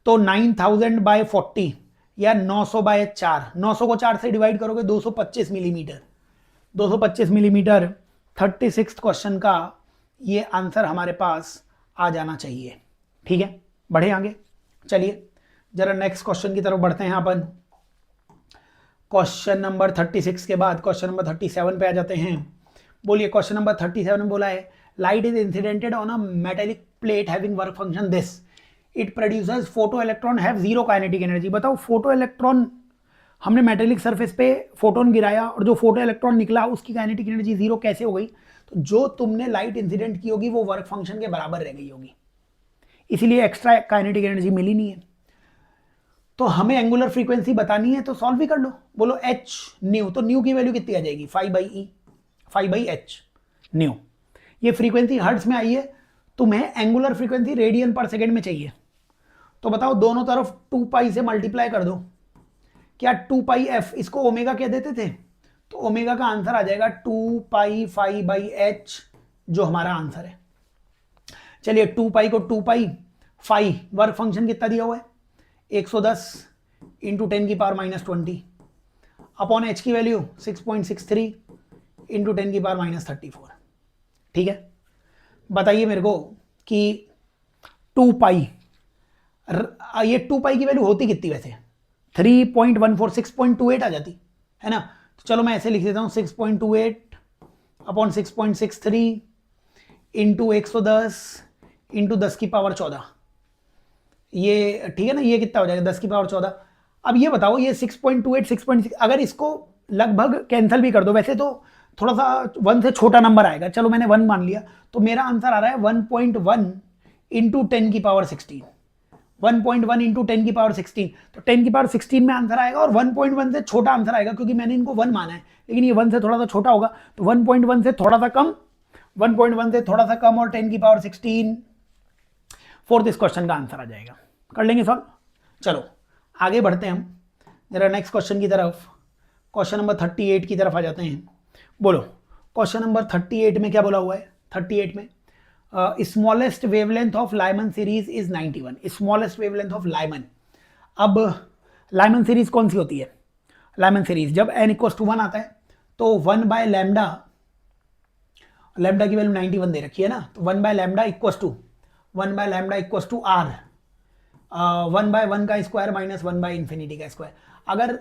तो 9000/40 या 900/4, 900 को 4 से डिवाइड करोगे 225 मिलीमीटर, 225 मिलीमीटर 36 क्वेश्चन का ये आंसर हमारे पास आ जाना चाहिए, ठीक है। बढ़े आगे, चलिए जरा नेक्स्ट क्वेश्चन की तरफ बढ़ते हैं अपन। क्वेश्चन नंबर 36 के बाद क्वेश्चन नंबर 37 पे आ जाते हैं। बोलिए क्वेश्चन नंबर 37 में बोला है light is incidented on a metallic plate having work function this, it produces photo electron have zero kinetic energy. बताओ फोटो इलेक्ट्रॉन हमने मेटेलिक सरफेस पे फोटोन गिराया और जो फोटो इलेक्ट्रॉन निकला उसकी काइनेटिक एनर्जी जीरो कैसे हो गई? तो जो तुमने लाइट इंसिडेंट की होगी वो वर्क फंक्शन के बराबर रह गई होगी, इसीलिए एक्स्ट्रा काइनेटिक एनर्जी मिली नहीं है। तो हमें एंगुलर फ्रीक्वेंसी बतानी है तो सॉल्व भी कर लो। बोलो एच न्यू, तो न्यू की वैल्यू कितनी आ जाएगी? 5/E, 5/h new. ये फ्रीक्वेंसी हर्ट्ज में आई है, तुम्हें एंगुलर फ्रीक्वेंसी रेडियन पर सेकेंड में चाहिए। तो बताओ दोनों तरफ 2π से मल्टीप्लाई कर दो। क्या 2πf इसको ओमेगा कह देते थे? तो ओमेगा का आंसर आ जाएगा 2π 5/h, जो हमारा आंसर है। चलिए 2π को 2π, फाई वर्क फंक्शन कितना दिया हुआ है? 110 इंटू 10⁻⁻20 अपॉन h की वैल्यू 6.63 इंटू 10⁻34। ठीक है, बताइए मेरे को कि 2π, ये 2π की वैल्यू होती कितनी वैसे? 3.14, 6.28 आ जाती है ना। तो चलो मैं ऐसे लिख देता हूँ 6.28 अपॉन 6.63 इंटू 110 इंटू 10⁻14। ये ठीक है ना, ये कितना हो जाएगा? 10⁻14। अब ये बताओ ये 6.28 6.6 अगर इसको लगभग कैंसिल भी कर दो, वैसे तो थोड़ा सा 1 से छोटा नंबर आएगा, चलो मैंने 1 मान लिया, तो मेरा आंसर आ रहा है 1.1 इंटू 10⁻16, 1.1 इंटू 10⁻16। तो 10⁻16 में आंसर आएगा और 1.1 से छोटा आंसर आएगा, क्योंकि मैंने इनको 1 माना है, लेकिन ये 1 से थोड़ा सा छोटा होगा, तो 1.1 से थोड़ा सा कम, 1.1 से थोड़ा सा कम और 10⁻16, फोर्थ इस क्वेश्चन का आंसर आ जाएगा। कर लेंगे सॉल्व। चलो आगे बढ़ते हैं हम जरा नेक्स्ट क्वेश्चन की तरफ। क्वेश्चन नंबर 38 की तरफ आ जाते हैं। बोलो क्वेश्चन नंबर 38 में क्या बोला हुआ है? 38 में smallest wavelength of Lyman series is 91। Smallest wavelength of Lyman. अब लाइमन सीरीज कौन सी होती है? लाइमन सीरीज जब n = 1 आता है तो 1/λ, लैम्डा की वैल्यू 91 दे रखी है ना, तो 1/λ = 1/λ = r, 1/1 का स्क्वायर माइनस 1/∞ का स्क्वायर। अगर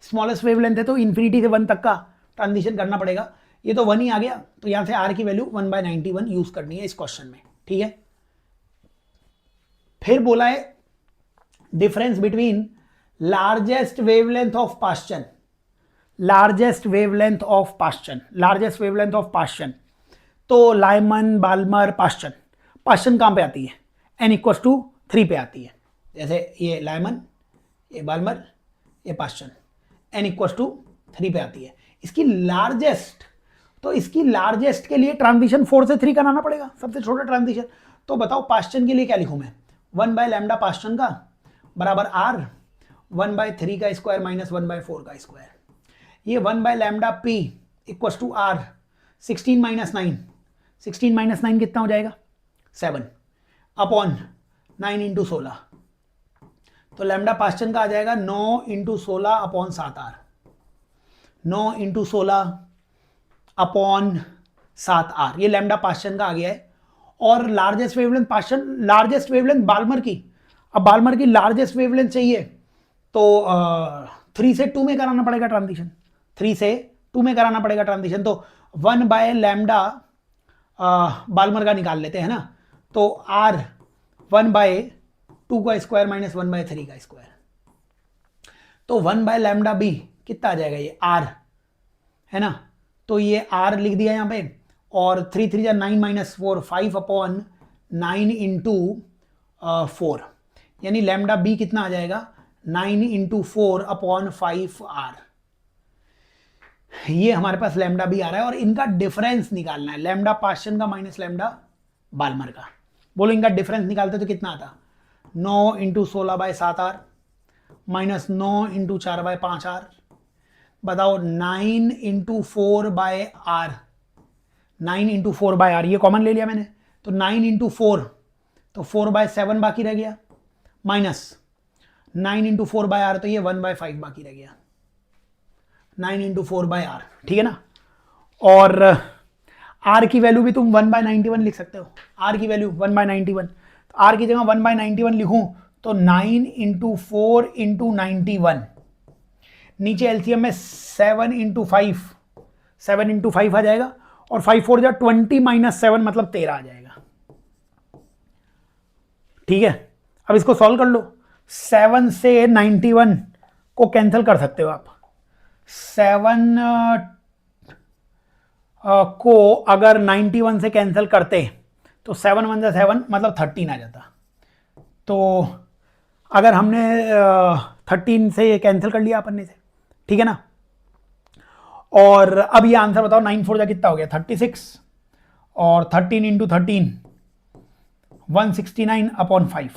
स्मॉलेस्ट वेवलेंथ है तो इन्फिनिटी से 1 तक का ट्रांजिशन करना पड़ेगा। ये तो 1 ही आ गया, तो यहां से r की वैल्यू 1/91 यूज करनी है इस क्वेश्चन में। ठीक है, फिर बोला है difference between largest wavelength of Paschen, largest wavelength of Paschen, largest wavelength of Paschen. तो लाइमन, बाल्मर, पास्चन। पास्चन कहां पे आती है? n = 3 पे आती है। जैसे ये लाइमन, ये बाल्मर, ये पास्चन, n = 3 पे आती है। इसकी लार्जेस्ट, तो इसकी लार्जेस्ट के लिए ट्रांजिशन 4 से 3 कराना पड़ेगा, सबसे छोटा ट्रांजिशन। तो बताओ पास्चन के लिए क्या लिखूं मैं? 1/λ पास्चन का बराबर r, 1/3 का स्क्वायर माइनस 1/4 का स्क्वायर। ये 1/λ p = r, 16 - 9, 16 - 9 कितना हो जाएगा? 7 अपॉन 9 × 16। तो लैम्डा पास्चन का आ जाएगा 9 × 16 अपॉन 7r, 9 × 16 अपॉन 7r। ये लैम्डा पास्चन का आ गया है। और largest wavelength Paschen, largest wavelength Balmer की। अब बाल्मर की लार्जेस्ट वेवलेंथ चाहिए तो 3 से 2 में कराना पड़ेगा ट्रांजिशन, 3 से 2 में कराना पड़ेगा ट्रांजिशन। तो 1/λ बाल्मर का निकाल लेते हैं ना, तो r 1/2 का स्क्वायर माइनस 1/3 का स्क्वायर। तो 1/λ b कितना आ जाएगा? ये r है ना, तो ये r लिख दिया यहां पे, और 3 3 जा 9 - 4, 5 अपॉन 9 × 4, यानी लैम्डा b कितना आ जाएगा? 9 × 4 अपॉन 5r। ये हमारे पास लैम्डा b आ रहा है और इनका डिफरेंस निकालना है, लैम्डा पास्चन का माइनस लैम्डा बाल्मर का। बोलो इनका डिफरेंस निकालते तो कितना आता? 9 × 16/7r माइनस 9 × 4/5r। बताओ 9 × 4/r, 9 × 4/r, ये कॉमन ले लिया मैंने, तो 9 × 4, तो 4/7 बाकी रह गया, माइनस 9 × 4/r, तो ये 1/5 बाकी रह गया, 9 × 4/r। ठीक है ना। और r की वैल्यू भी तुम 1/91 लिख सकते हो, r की वैल्यू 1/91। तो r की जगह 1/91 लिखूं तो 9 × 4 × 91, नीचे एलसीएम में 7 × 5, 7 × 5 आ जाएगा, और 5 4 जा 20 - 7 मतलब 13 आ जाएगा। ठीक है, अब इसको सॉल्व कर लो। 7 से 91 को कैंसिल कर सकते हो आप। 7 को अगर 91 से कैंसिल करते तो 7 1 7 मतलब 13 आ जाता। तो अगर हमने 13 से कैंसिल कर लिया अपन ने से, ठीक है ना। और अब ये आंसर बताओ, 9 4 जा कितना हो गया 36, और 13 इंटू 13 169/5,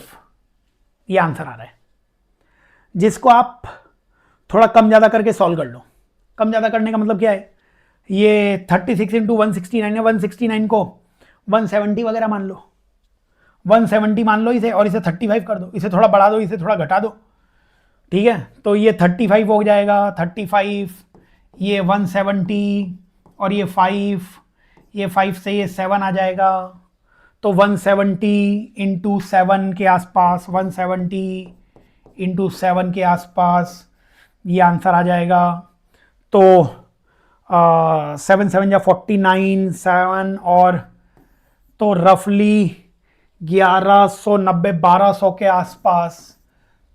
ये आंसर आ रहा है, जिसको आप थोड़ा कम ज़्यादा करके सॉल्व कर लो। कम ज़्यादा करने का मतलब क्या है, ये 36 इंटू 169 है, 169 को 170 वगैरह मान लो, 170 मान लो इसे, और इसे 35 कर दो, इसे थोड़ा बढ़ा दो, इसे थोड़ा घटा दो, ठीक है। तो ये 35 हो जाएगा, 35, ये 170, और ये 5 से ये 7 आ जाएगा, तो 170 इंटू 7 के आसपास, 170 इंटू 7 के आसपास ये आंसर आ जाएगा। तो 7 7 या 49, 7 और तो रफली 1190 1200 के आसपास,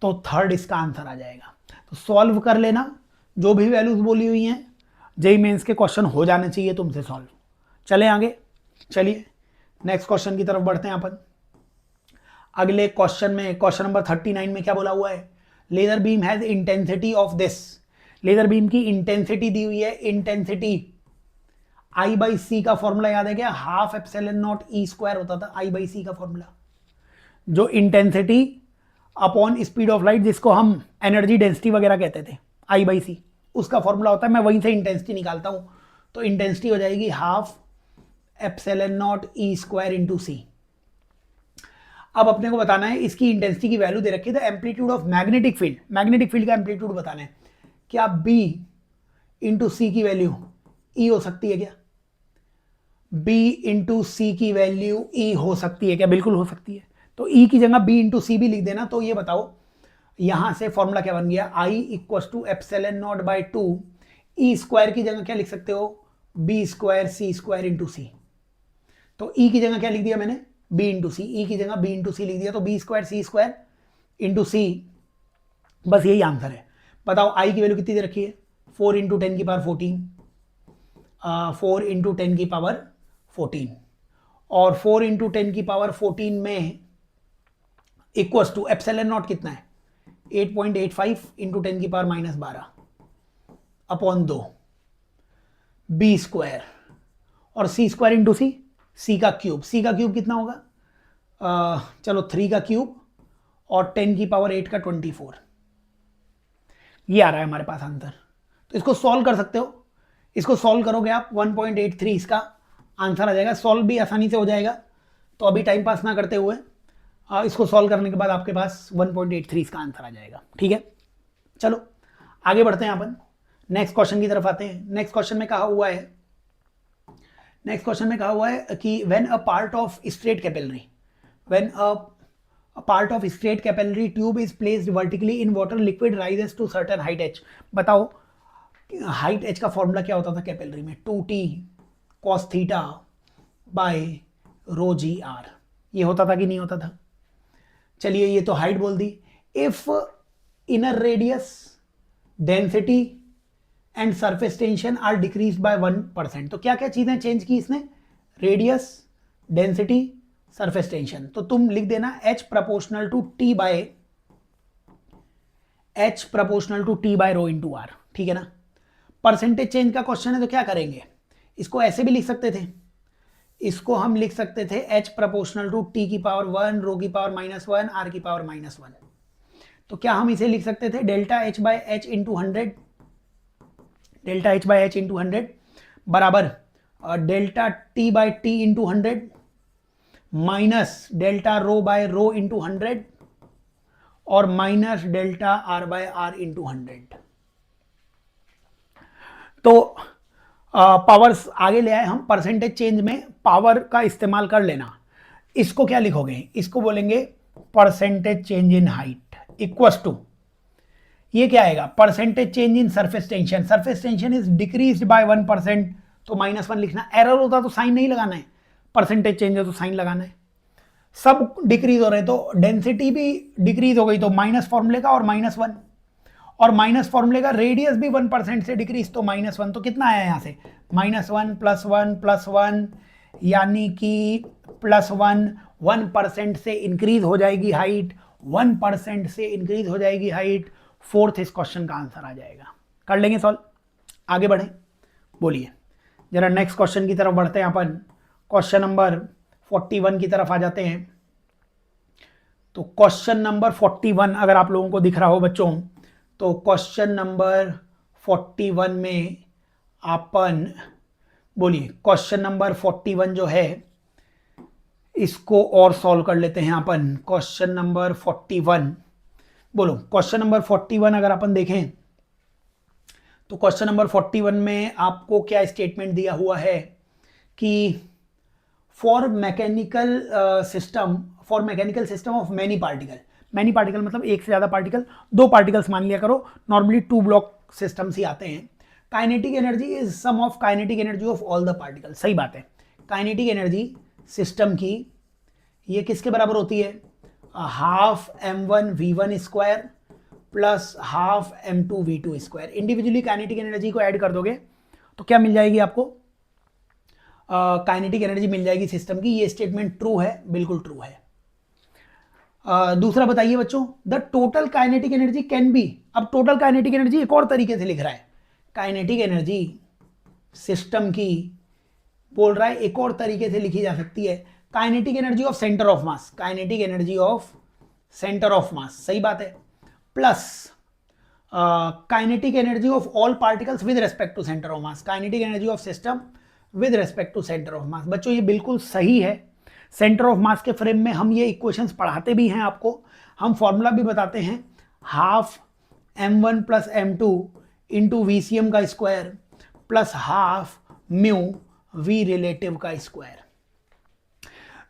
तो थर्ड इसका आंसर आ जाएगा। तो सॉल्व कर लेना, जो भी वैल्यूज बोली हुई हैं, जेईई मेंस के क्वेश्चन हो जाने चाहिए तुमसे सॉल्व। चले आगे, चलिए नेक्स्ट क्वेश्चन की तरफ बढ़ते हैं अपन। अगले क्वेश्चन में, क्वेश्चन नंबर 39 में क्या बोला हुआ है, laser beam has intensity of this. Laser beam की इंटेंसिटी दी हुई है, इंटेंसिटी I/C का फॉर्मूला याद है क्या, half epsilon not E square होता था I/C का फॉर्मूला, जो intensity upon speed of light, जिसको हम एनर्जी डेंसिटी वगैरह कहते थे, I/C, उसका फॉर्मूला होता है। मैं वहीं से इंटेंसिटी निकालता हूं, तो इंटेंसिटी हो जाएगी half epsilon not E square into C। अब अपने को बताना है इसकी इंटेंसिटी की वैल्यू दे रखी है, amplitude of magnetic field, magnetic field का एम्पलीट्यूड बताना है। क्या B इंटू सी की वैल्यू E हो सकती है क्या, B इंटू सी की वैल्यू E हो सकती है क्या, बिल्कुल हो सकती है। तो E की जगह B इंटू सी भी लिख देना। तो ये बताओ यहां से फॉर्मूला क्या बन गया, I equal to epsilon naught by 2, E square की जगह क्या लिख सकते हो, B square C square into C. तो E की जगह क्या लिख दिया मैंने, B इंटू सी, E की जगह B इंटू सी लिख दिया, तो B square C square into C, बस यही आंसर है। बताओ I की वैल्यू कितनी दे रखी है, 4 इंटू 10 की पावर 14, 4 इंटू 10 की पावर 14, और 4 इंटू 10 की पावर 14 में इक्वल्स टू एप्सिलॉन नॉट कितना है, 8.85 इंटू 10 की पावर -12 अपॉन 2 B स्क्वायर, और C स्क्वायर इंटू सी, C का क्यूब, C का क्यूब कितना होगा, चलो 3 का क्यूब और 10 की पावर 8 का 24, ये आ रहा है हमारे पास आंसर। तो इसको सॉल्व कर सकते हो, इसको सॉल्व करोगे आप 1.83 इसका आंसर आ जाएगा, सॉल्व भी आसानी से हो जाएगा। तो अभी टाइम पास ना करते हुए इसको सॉल्व करने के बाद आपके पास 1.83 इसका आंसर आ जाएगा, ठीक है। चलो आगे बढ़ते हैं अपन, नेक्स्ट क्वेश्चन की तरफ आते हैं। नेक्स्ट क्वेश्चन में कहा हुआ है, नेक्स्ट क्वेश्चन में कहा हुआ है कि when a part of straight capillary, when a part of straight capillary tube is placed vertically in water, liquid rises to certain height h। बताओ हाइट h का फॉर्मूला क्या होता था कैपिलरी में, 2t cos theta by rho GR, ये होता था कि नहीं होता था। चलिए ये तो हाइट बोल दी। If inner radius, density and surface tension are decrease by 1%, तो क्या क्या चीजें चेंज की इसने, रेडियस, डेंसिटी, सरफेस टेंशन। तो तुम लिख देना H proportional to T by rho into R, ठीक है ना। परसेंटेज चेंज का क्वेश्चन है तो क्या करेंगे, इसको ऐसे भी लिख सकते थे, इसको हम लिख सकते थे H प्रोपोर्शनल टू T की पावर 1, रो की पावर -1, R की पावर -1। तो क्या हम इसे लिख सकते थे delta H by H into 100, delta H by H into 100 बराबर delta T by T into 100 minus delta rho by rho into 100 और minus delta R by R into 100। तो पावर्स आगे ले आए हम, परसेंटेज चेंज में पावर का इस्तेमाल कर लेना। इसको क्या लिखोगे, इसको बोलेंगे percentage change in height equals to, ये क्या आएगा, percentage change in surface tension, surface tension is decreased by 1%, तो -1 लिखना। एरर होता तो साइन नहीं लगाना है, परसेंटेज चेंज है तो साइन लगाना है। सब डिक्रीज हो रहे तो डेंसिटी भी डिक्रीज हो गई तो माइनस फॉर्मूले का और -1, और माइनस फॉर्मूले का रेडियस भी 1% से डिक्रीज, तो -1, तो कितना आया यहाँ से -1 + 1 यानी कि +1, 1% से इंक्रीज हो जाएगी हाइट, 1% से इंक्रीज हो जाएगी हाइट। फोर्थ इस क्वेश्चन का आंसर आ जाएगा। कर लेंगे सॉल्व, आगे बढ़े। बोलिए जरा नेक्स्ट क्वेश्चन की तरफ बढ़ते हैं अपन। क्वेश्चन नंबर 41 की तरफ आ जाते हैं। तो क्वेश्चन नंबर 41 अगर आप लोगों को दिख रहा हो बच्चों, तो क्वेश्चन नंबर 41 में अपन बोलिए, क्वेश्चन नंबर 41 जो है इसको और सॉल्व कर लेते हैं अपन। क्वेश्चन नंबर 41 बोलो, क्वेश्चन नंबर 41 अगर अपन देखें तो क्वेश्चन नंबर 41 में आपको क्या स्टेटमेंट दिया हुआ है कि for mechanical system of many particle मतलब एक से ज्यादा पार्टिकल, दो पार्टिकल्स मान लिया करो, नॉर्मली 2 ब्लॉक सिस्टम्स ही आते हैं। Kinetic energy is sum of kinetic energy of all the particle. सही बात है, काइनेटिक एनर्जी सिस्टम की ये किसके बराबर होती है, ½ m1v1² plus ½ m2v2²। Individually kinetic energy को ऐड कर दोगे तो क्या मिल जाएगी आपको, काइनेटिक एनर्जी मिल जाएगी सिस्टम की। ये स्टेटमेंट ट्रू है, बिल्कुल ट्रू है। दूसरा बताइए बच्चों, the total kinetic energy can be. अब टोटल काइनेटिक एनर्जी एक और तरीके से लिख रहा है, काइनेटिक एनर्जी सिस्टम की बोल रहा है एक और तरीके से लिखी जा सकती है, kinetic energy of centre of mass, kinetic energy of centre of mass. सही बात है, plus kinetic energy of all particles with respect to centre of mass, kinetic energy of system with respect to centre of mass. बच्चों ये बिल्कुल सही है। Centre of मास के frame में हम ये इक्वेशंस पढ़ाते भी हैं आपको, हम फॉर्मूला भी बताते हैं, ½ m1 + m2 इंटू VCM का स्क्वायर प्लस ½ μ v रिलेटिव का स्क्वायर।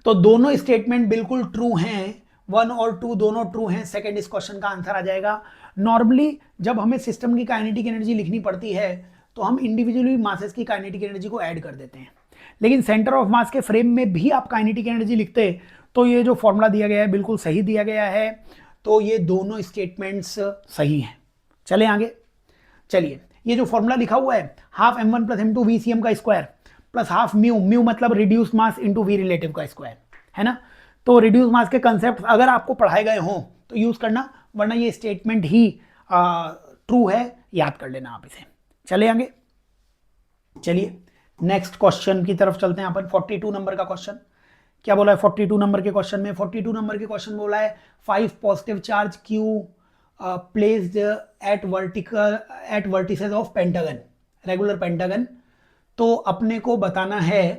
तो दोनों स्टेटमेंट बिल्कुल ट्रू हैं, 1 और 2 दोनों ट्रू हैं। सेकंड इस क्वेश्चन का आंसर आ जाएगा। नॉर्मली जब हमें सिस्टम की काइनेटिक एनर्जी लिखनी पड़ती है तो हम इंडिविजुअली मासेस की काइनेटिक एनर्जी को ऐड कर देते हैं, लेकिन सेंटर ऑफ मास के फ्रेम में भी आप काइनेटिक एनर्जी लिखते तो ये जो फॉर्मूला दिया गया है बिल्कुल सही दिया गया है। तो ये दोनों स्टेटमेंट्स सही हैं। चले आगे, चलिए ये जो फॉर्मूला लिखा हुआ है ½ m1 + m2 VCM का स्क्वायर प्लस ½ μ मतलब reduce mass into v relative का स्क्वायर है ना। तो रिड्यूस मास के कंसेप्ट अगर आपको पढ़ाए गए हों तो यूज करना, वरना ये स्टेटमेंट ही ट्रू है, याद कर लेना आप इसे। चले आगे, चलिए नेक्स्ट क्वेश्चन की तरफ चलते हैं अपन। 42 नंबर का क्वेश्चन क्या बोला है 42 नंबर के क्वेश्चन में, 42 नंबर के क्वेश्चन बोला है 5 positive charge Q placed at vertices of pentagon, regular pentagon. तो अपने को बताना है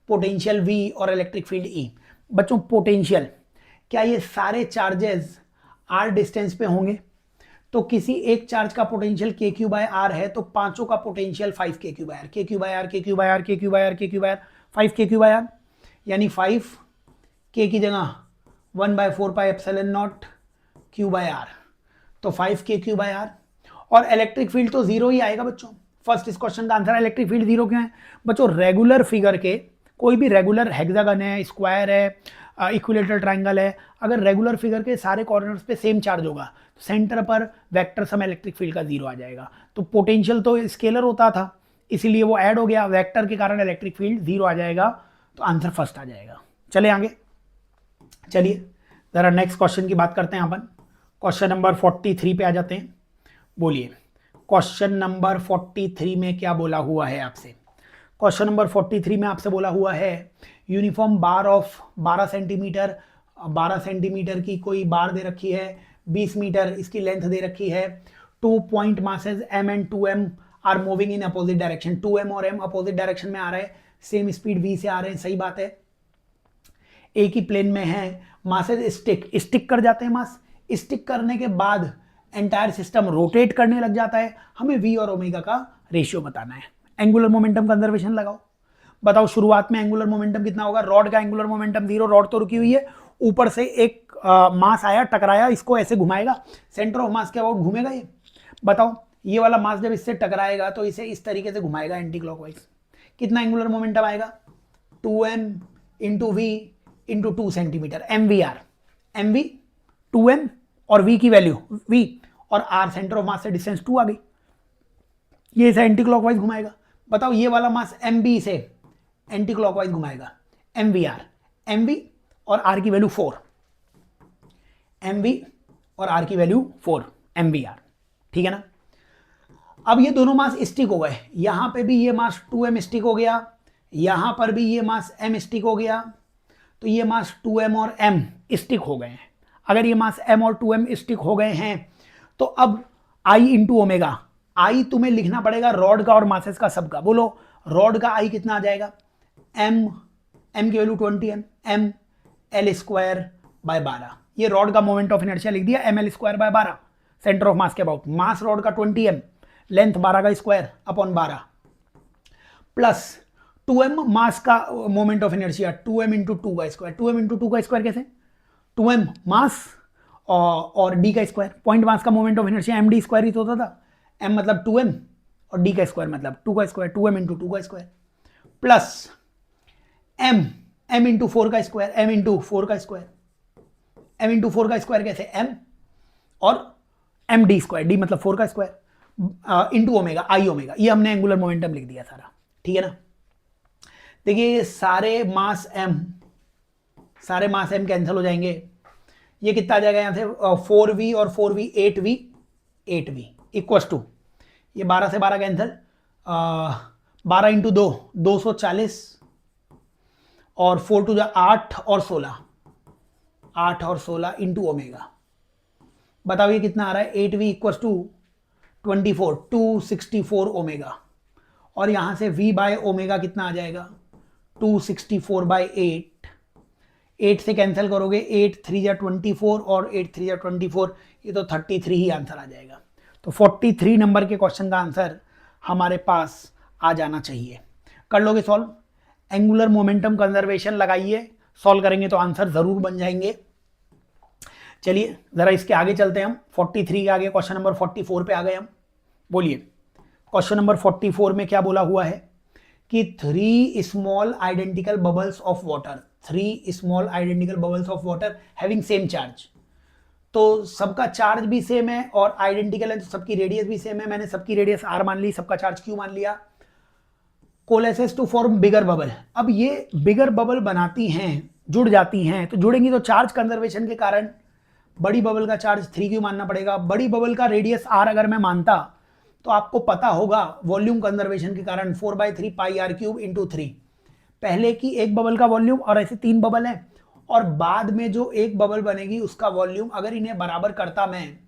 पोटेंशियल V और इलेक्ट्रिक फील्ड E। बच्चों पोटेंशियल, क्या ये सारे चार्जेस r डिस्टेंस पे होंगे? तो किसी एक चार्ज का पोटेंशियल kq/r है तो पांचों का potential 5kq/r, kq/r, kq/r, kq/r, kq/r, 5kq/r, यानी 5k की जगह 1/4πε0 q/r, तो 5kq/r। और इलेक्ट्रिक फील्ड तो जीरो ही आएगा बच्चों। फर्स्ट इस क्वेश्चन का आंसर इलेक्ट्रिक फील्ड जीरो क्यों है बच्चों? रेगुलर फिगर के, कोई भी रेगुलर हेक्सागन है, स्क्वायर है, इक्विलेटरल ट्राइंगल है, अगर रेगुलर फिगर के सारे कॉर्नर्स पे सेम चार्ज होगा तो सेंटर पर वेक्टर सम इलेक्ट्रिक फील्ड का जीरो आ जाएगा। तो पोटेंशियल तो स्केलर होता था इसीलिए वो ऐड हो गया, वेक्टर के कारण इलेक्ट्रिक फील्ड जीरो आ जाएगा, तो आंसर फर्स्ट आ जाएगा। चले आगे, चलिए जरा नेक्स्ट क्वेश्चन की बात करते हैं अपन। क्वेश्चन नंबर 43 पे आ जाते हैं। बोलिए क्वेश्चन नंबर 43 में क्या बोला हुआ है आपसे? क्वेश्चन नंबर 43 में आपसे बोला हुआ है uniform bar of 12 centimetre, 12 centimetre की कोई बार दे रखी है, 20 मीटर इसकी लेंथ दे रखी है, 2 point masses m and 2m are moving in opposite direction, 2m और m अपोजिट डायरेक्शन में आ रहे हैं, सेम स्पीड v से आ रहे हैं। सही बात है, एक ही प्लेन में है, मासेज स्टिक कर जाते हैं, मास स्टिक करने के बाद एंटायर सिस्टम रोटेट करने लग जाता है। हमें v और ओमेगा का रेशियो बताना है। एंगुलर मोमेंटम कंजर्वेशन लगाओ, बताओ शुरुआत में एंगुलर मोमेंटम कितना होगा? रॉड का एंगुलर मोमेंटम 0, रॉड तो रुकी हुई है, ऊपर से एक मास आया टकराया, इसको ऐसे घुमाएगा, सेंटर ऑफ मास के अबाउट घूमेगा ये। बताओ ये वाला मास जब इससे टकराएगा तो इसे इस तरीके से घुमाएगा एंटी क्लॉकवाइज, कितना एंगुलर मोमेंटम आएगा? 2m into v into 2 centimetre, mvr, mv 2m और v की वैल्यू v और r सेंटर ऑफ मास से डिस्टेंस 2 आ गई। ये इसे एंटी क्लॉकवाइज घुमाएगा। बताओ ये वाला मास mb इसे एंटी क्लॉकवाइज घुमाएगा, mvr, mv और r की वैल्यू 4, mv और r की वैल्यू 4 mvr, ठीक है ना। अब ये दोनों मास स्टिक हो गए, यहां पे भी ये मास 2m स्टिक हो गया, यहां पर भी ये मास m स्टिक हो गया, तो ये मास 2m और m स्टिक हो गए हैं। अगर ये मास m और 2m स्टिक हो गए हैं तो अब I इंटू ओमेगा, I तुम्हें लिखना पड़ेगा रॉड का और मासेस का सबका। बोलो रॉड का I कितना आ जाएगा, m की value 20m, m l square by 12। ये रॉड का मोमेंट ऑफ इनर्शिया लिख दिया, ml square by 12 centre of मास के अबाउट। मास रॉड का 20m, लेंथ 12 का स्क्वायर अपॉन 12 प्लस 2m मास का moment of inertia 2m into 2 का स्क्वायर। 2m इंटू 2 का स्क्वायर कैसे, 2m मास और d का स्क्वायर। पॉइंट मास का moment of inertia md square ही तो होता था, m मतलब 2m और d का स्क्वायर मतलब 2 का स्क्वायर, 2m इंटू 2 का स्क्वायर प्लस m इंटू 4 का स्क्वायर, m इंटू 4 का स्क्वायर, m इंटू 4 का स्क्वायर कैसे, m और md स्क्वायर, d मतलब 4 का square into omega, i omega. ये हमने एंगुलर मोमेंटम लिख दिया सारा, ठीक है ना। देखिए ये सारे मास m कैंसिल हो जाएंगे। ये कितना आ जाएगा यहाँ से 4v और 4v 8v इक्वल टू, ये 12 से 12 कैंसिल, 12 इंटू 2 240 और 4 टू 8 और 16, 8 और 16 इंटू ओमेगा। बताओ ये कितना आ रहा है, 8v इक्वल टू 24, 264 ओमेगा। और यहाँ से v बाय ओमेगा कितना आ जाएगा, 264 बाय 8 से कैंसिल करोगे, 8 3 जा 24 और 8 3 जा 24, ये तो 33 ही आंसर आ जाएगा। तो 43 नंबर के क्वेश्चन का आंसर हमारे पास आ जाना चाहिए। कर लोगे सॉल्व, एंगुलर मोमेंटम कंजर्वेशन लगाइए, सॉल्व करेंगे तो आंसर जरूर बन जाएंगे। चलिए जरा इसके आगे चलते हैं हम, 43 के आगे क्वेश्चन नंबर 44 पे आ गए हम। बोलिए क्वेश्चन नंबर 44 में क्या बोला हुआ है कि 3 small identical bubbles of water, 3 small identical bubbles of water having same charge. तो सबका चार्ज भी सेम है और आइडेंटिकल है तो सबकी रेडियस भी सेम है। मैंने सबकी रेडियस r मान ली, सबका चार्ज q मान लिया। कोलेसेस टू फॉर्म बिगर बबल, अब ये बिगर बबल बनाती हैं, जुड़ जाती हैं, तो जुड़ेंगी तो चार्ज कंजर्वेशन के कारण बड़ी बबल का चार्ज 3q मानना पड़ेगा। बड़ी बबल का रेडियस r अगर मैं मानता तो आपको पता होगा वॉल्यूम कंजर्वेशन के कारण 4/3 पाई r क्यूब इंटू 3, पहले की एक बबल का वॉल्यूम और ऐसे 3 बबल है, और बाद में जो एक बबल बनेगी उसका वॉल्यूम। अगर इन्हें बराबर करता मैं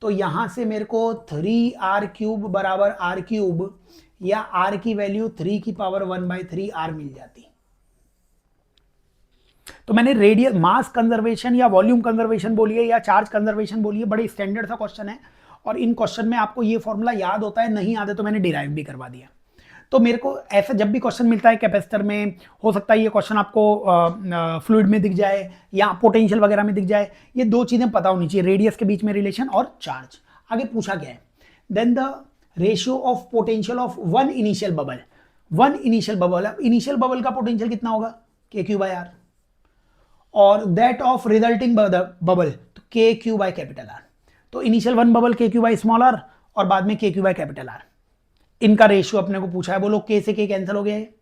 तो यहां से मेरे को 3r क्यूब बराबर r क्यूब या r की वैल्यू 3 की पावर 1/3 r मिल जाती। तो मैंने रेडियस मास कंजर्वेशन या वॉल्यूम कंजर्वेशन बोलिए या चार्ज कंजर्वेशन बोलिए, बड़े स्टैंडर्ड सा क्वेश्चन है और इन क्वेश्चन में आपको ये फॉर्मूला याद होता है, नहीं याद है तो मैंने डिराइव भी करवा दिया। तो मेरे को ऐसा जब भी क्वेश्चन मिलता है कैपेसिटर में, हो सकता है ये क्वेश्चन आपको फ्लूइड में दिख जाए या पोटेंशियल वगैरह में दिख जाए, ये दो चीजें पता होनी चाहिए, रेडियस के बीच में रिलेशन और चार्ज। आगे पूछा गया है then the ratio of potential of one initial bubble, one initial bubble, अब इनिशियल बबल का पोटेंशियल कितना होगा KQ/R, और दैट ऑफ रिजल्टिंग बबल तो KQ/R। तो इनिशियल वन बबल KQ/r और बाद में KQ/R, इनका रेशियो अपने को पूछा है। बोलो K से K कैंसिल हो गया है,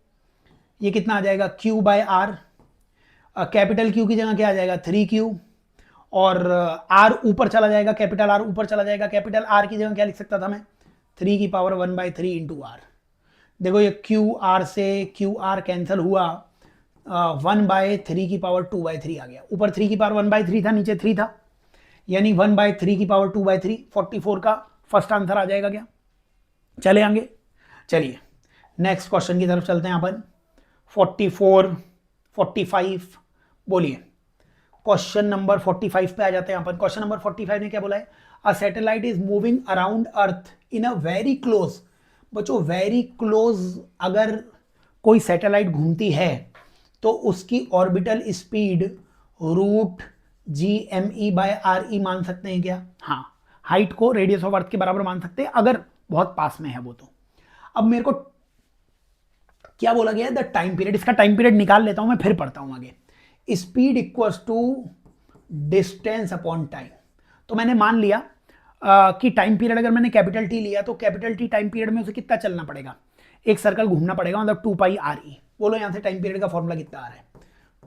ये कितना आ जाएगा Q/R, कैपिटल Q की जगह क्या आ जाएगा 3Q, और R ऊपर चला जाएगा, कैपिटल R ऊपर चला जाएगा, कैपिटल R की जगह क्या लिख सकता था मैं 3 की पावर 1/3 इंटू R। देखो ये QR से QR कैंसिल हुआ, 1/3 की पावर 2/3 आ गया, ऊपर 3 की पावर 1/3 था, नीचे 3 था, यानी 1/3 की पावर 2/3, 44 का फर्स्ट आंसर आ जाएगा क्या। चले आगे, चलिए नेक्स्ट क्वेश्चन की तरफ चलते हैं अपन। 44, 45, बोलिए क्वेश्चन नंबर 45 पे आ जाते हैं अपन। क्वेश्चन नंबर 45 ने क्या बोला है, a satellite is moving around earth in a very close. बच्चों वेरी क्लोज अगर कोई सैटेलाइट घूमती है तो उसकी ऑर्बिटल स्पीड √GME/RE मान सकते हैं क्या। हाँ, हाइट को रेडियस ऑफ अर्थ के बराबर मान सकते हैं अगर बहुत पास में है वो। तो अब मेरे को क्या बोला गया है, द टाइम पीरियड, इसका टाइम पीरियड निकाल लेता हूं मैं, फिर पढ़ता हूं आगे। Speed equals to distance upon time. तो मैंने मान लिया कि टाइम पीरियड अगर मैंने कैपिटल टी लिया तो कैपिटल टी टाइम पीरियड में उसे कितना चलना पड़ेगा, एक सर्कल घूमना पड़ेगा, मतलब 2πre। बोलो यहाँ से टाइम पीरियड का फॉर्मूला कितना आ रहा है,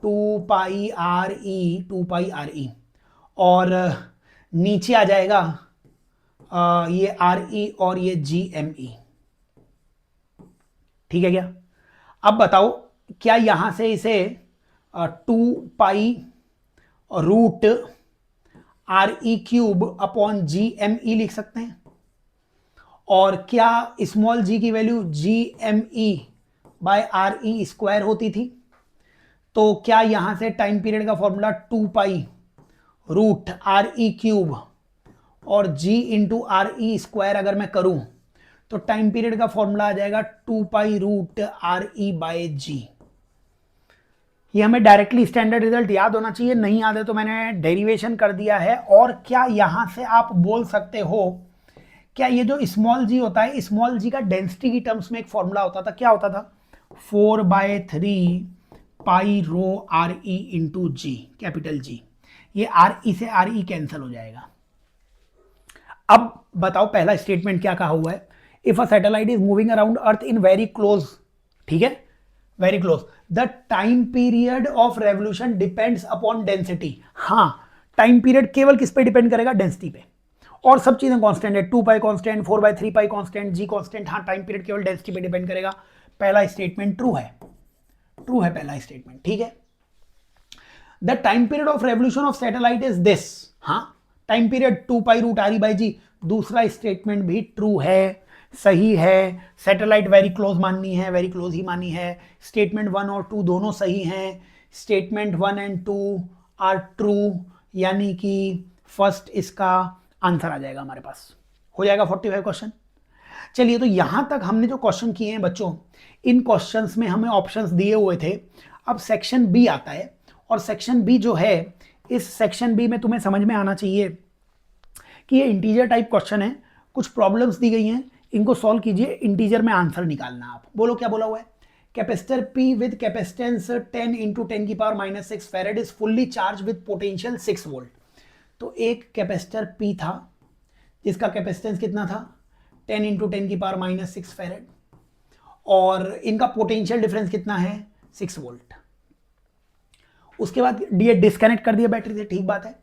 2πre, 2πre। और नीचे आ जाएगा ये RE और ये GME। ठीक है क्या? अब बताओ क्या यहां से इसे 2π√RE³ लिख सकते हैं? और क्या स्मॉल g की वैल्यू GME/RE² होती थी? तो क्या यहां से टाइम पीरियड का फॉर्मूला 2π√RE³ और G इंटू RE² अगर मैं करूं तो टाइम पीरियड का फॉर्मूला आ जाएगा 2π√RE/G। ये हमें डायरेक्टली स्टैंडर्ड रिजल्ट याद होना चाहिए, नहीं याद है तो मैंने डेरिवेशन कर दिया है। और क्या यहां से आप बोल सकते हो, क्या ये जो स्मॉल g होता है, स्मॉल g का डेंसिटी की टर्म्स में एक फॉर्मूला होता था, क्या होता था, 4/3π/RE into G, capital G। ये RE से RE कैंसिल हो जाएगा। अब बताओ पहला स्टेटमेंट क्या कहा हुआ है, if a satellite is moving around earth in very close, ठीक है, very close, the time period of revolution depends upon density. हाँ, टाइम पीरियड केवल किस पे डिपेंड करेगा, डेंसिटी पे, और सब चीजें कांस्टेंट है, 2π कांस्टेंट, 4/3π कांस्टेंट, G कांस्टेंट। हाँ, टाइम पीरियड केवल डेंसिटी पे डिपेंड करेगा। पहला स्टेटमेंट ट्रू है, ट्रू है पहला स्टेटमेंट, ठीक है। The time period of revolution of satellite is this, हाँ, टाइम पीरियड 2π√RE/G। दूसरा स्टेटमेंट भी ट्रू है, सही है। सैटेलाइट वेरी क्लोज माननी है, वेरी क्लोज ही मानी है। स्टेटमेंट 1 और 2 दोनों सही हैं। स्टेटमेंट 1 एंड 2 आर ट्रू, यानी कि फर्स्ट इसका आंसर आ जाएगा हमारे पास, हो जाएगा 45 क्वेश्चन। चलिए, तो यहां तक हमने जो क्वेश्चन किए हैं बच्चों, इन क्वेश्चंस में हमें ऑप्शंस दिए हुए थे। अब सेक्शन बी आता है, और सेक्शन बी जो है, इस सेक्शन बी में तुम्हें समझ में आना चाहिए कि ये इंटीजर टाइप क्वेश्चन है, कुछ प्रॉब्लम्स दी गई हैं, इनको सॉल्व कीजिए, इंटीजर में आंसर निकालना। आप बोलो क्या बोला हुआ है, capacitor P with capacitance 10 × 10⁻⁻6 farad is fully charge with potential 6 volt. तो एक कैपेसिटर P था जिसका कैपेसिटेंस कितना था, 10 × 10⁻⁻6 फैरेड, और इनका पोटेंशियल डिफरेंस कितना है, 6 वोल्ट। उसके बाद ये डिस्कनेक्ट कर दिया बैटरी से, ठीक बात है।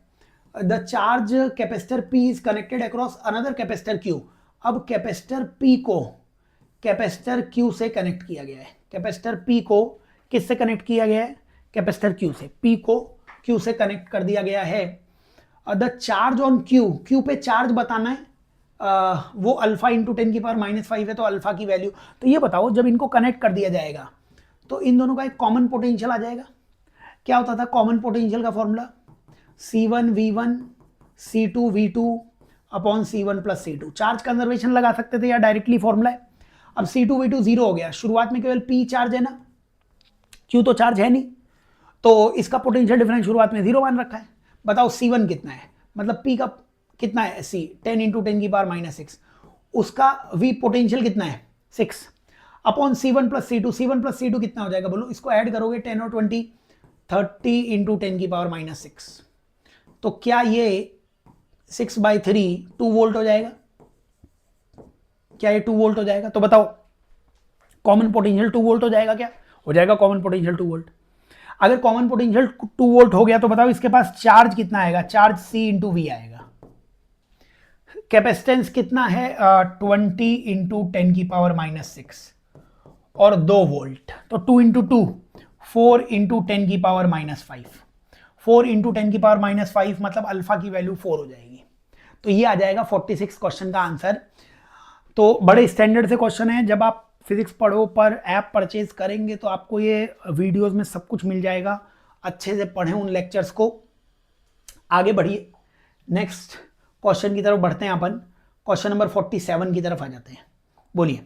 The charge capacitor P is connected across another capacitor Q। अब कैपेसिटर P को कैपेसिटर Q से कनेक्ट किया गया है। कैपेसिटर P को किससे कनेक्ट किया गया है, कैपेसिटर Q से। P को Q से कनेक्ट कर दिया गया है। द चार्ज ऑन Q पे चार्ज बताना है, वो अल्फा इंटू 10⁻⁻5 है, तो अल्फा की वैल्यू। तो ये बताओ, जब इनको कनेक्ट कर दिया जाएगा तो इन दोनों का एक कॉमन पोटेंशियल आ जाएगा। क्या होता था कॉमन पोटेंशियल का formula, C1V1 C2V2 upon C1 + C2। Charge conservation लगा सकते थे या डायरेक्टली फॉर्मूला है। अब C2V2 0 हो गया, शुरुआत में केवल P चार्ज है ना, Q तो चार्ज है नहीं, तो इसका पोटेंशियल डिफरेंस शुरुआत में 0 मान रखा है। बताओ C1 कितना है, मतलब P का कितना है, C 10 × 10⁻⁻6, उसका V पोटेंशियल कितना है, 6 upon C1 + C2। C1 + C2 कितना हो जाएगा, बोलो, इसको ऐड करोगे 10 और 20, 30 × 10⁻⁻6। तो क्या ये 6/3 2 वोल्ट हो जाएगा, क्या ये 2 वोल्ट हो जाएगा? तो बताओ कॉमन पोटेंशियल 2 वोल्ट हो जाएगा, क्या हो जाएगा कॉमन पोटेंशियल 2 वोल्ट? अगर कॉमन पोटेंशियल 2 वोल्ट हो गया तो बताओ इसके पास चार्ज कितना आएगा, चार्ज C × V आएगा। कैपेसिटेंस कितना है, 20 × 10⁻⁻6 और 2 वोल्ट, तो 2 × 2 4 × 10⁻⁻5, 4 × 10⁻⁻5 मतलब अल्फा की वैल्यू 4 हो जाएगी। तो ये आ जाएगा 46 क्वेश्चन का आंसर। तो बड़े स्टैंडर्ड से क्वेश्चन है, जब आप फिजिक्स पढ़ो पर ऐप परचेज करेंगे तो आपको ये वीडियोस में सब कुछ मिल जाएगा। अच्छे से पढ़ें उन लेक्चर्स को, आगे बढ़िए। नेक्स्ट क्वेश्चन की तरफ बढ़ते हैं अपन। क्वेश्चन नंबर 47 की तरफ आ जाते हैं। बोलिए,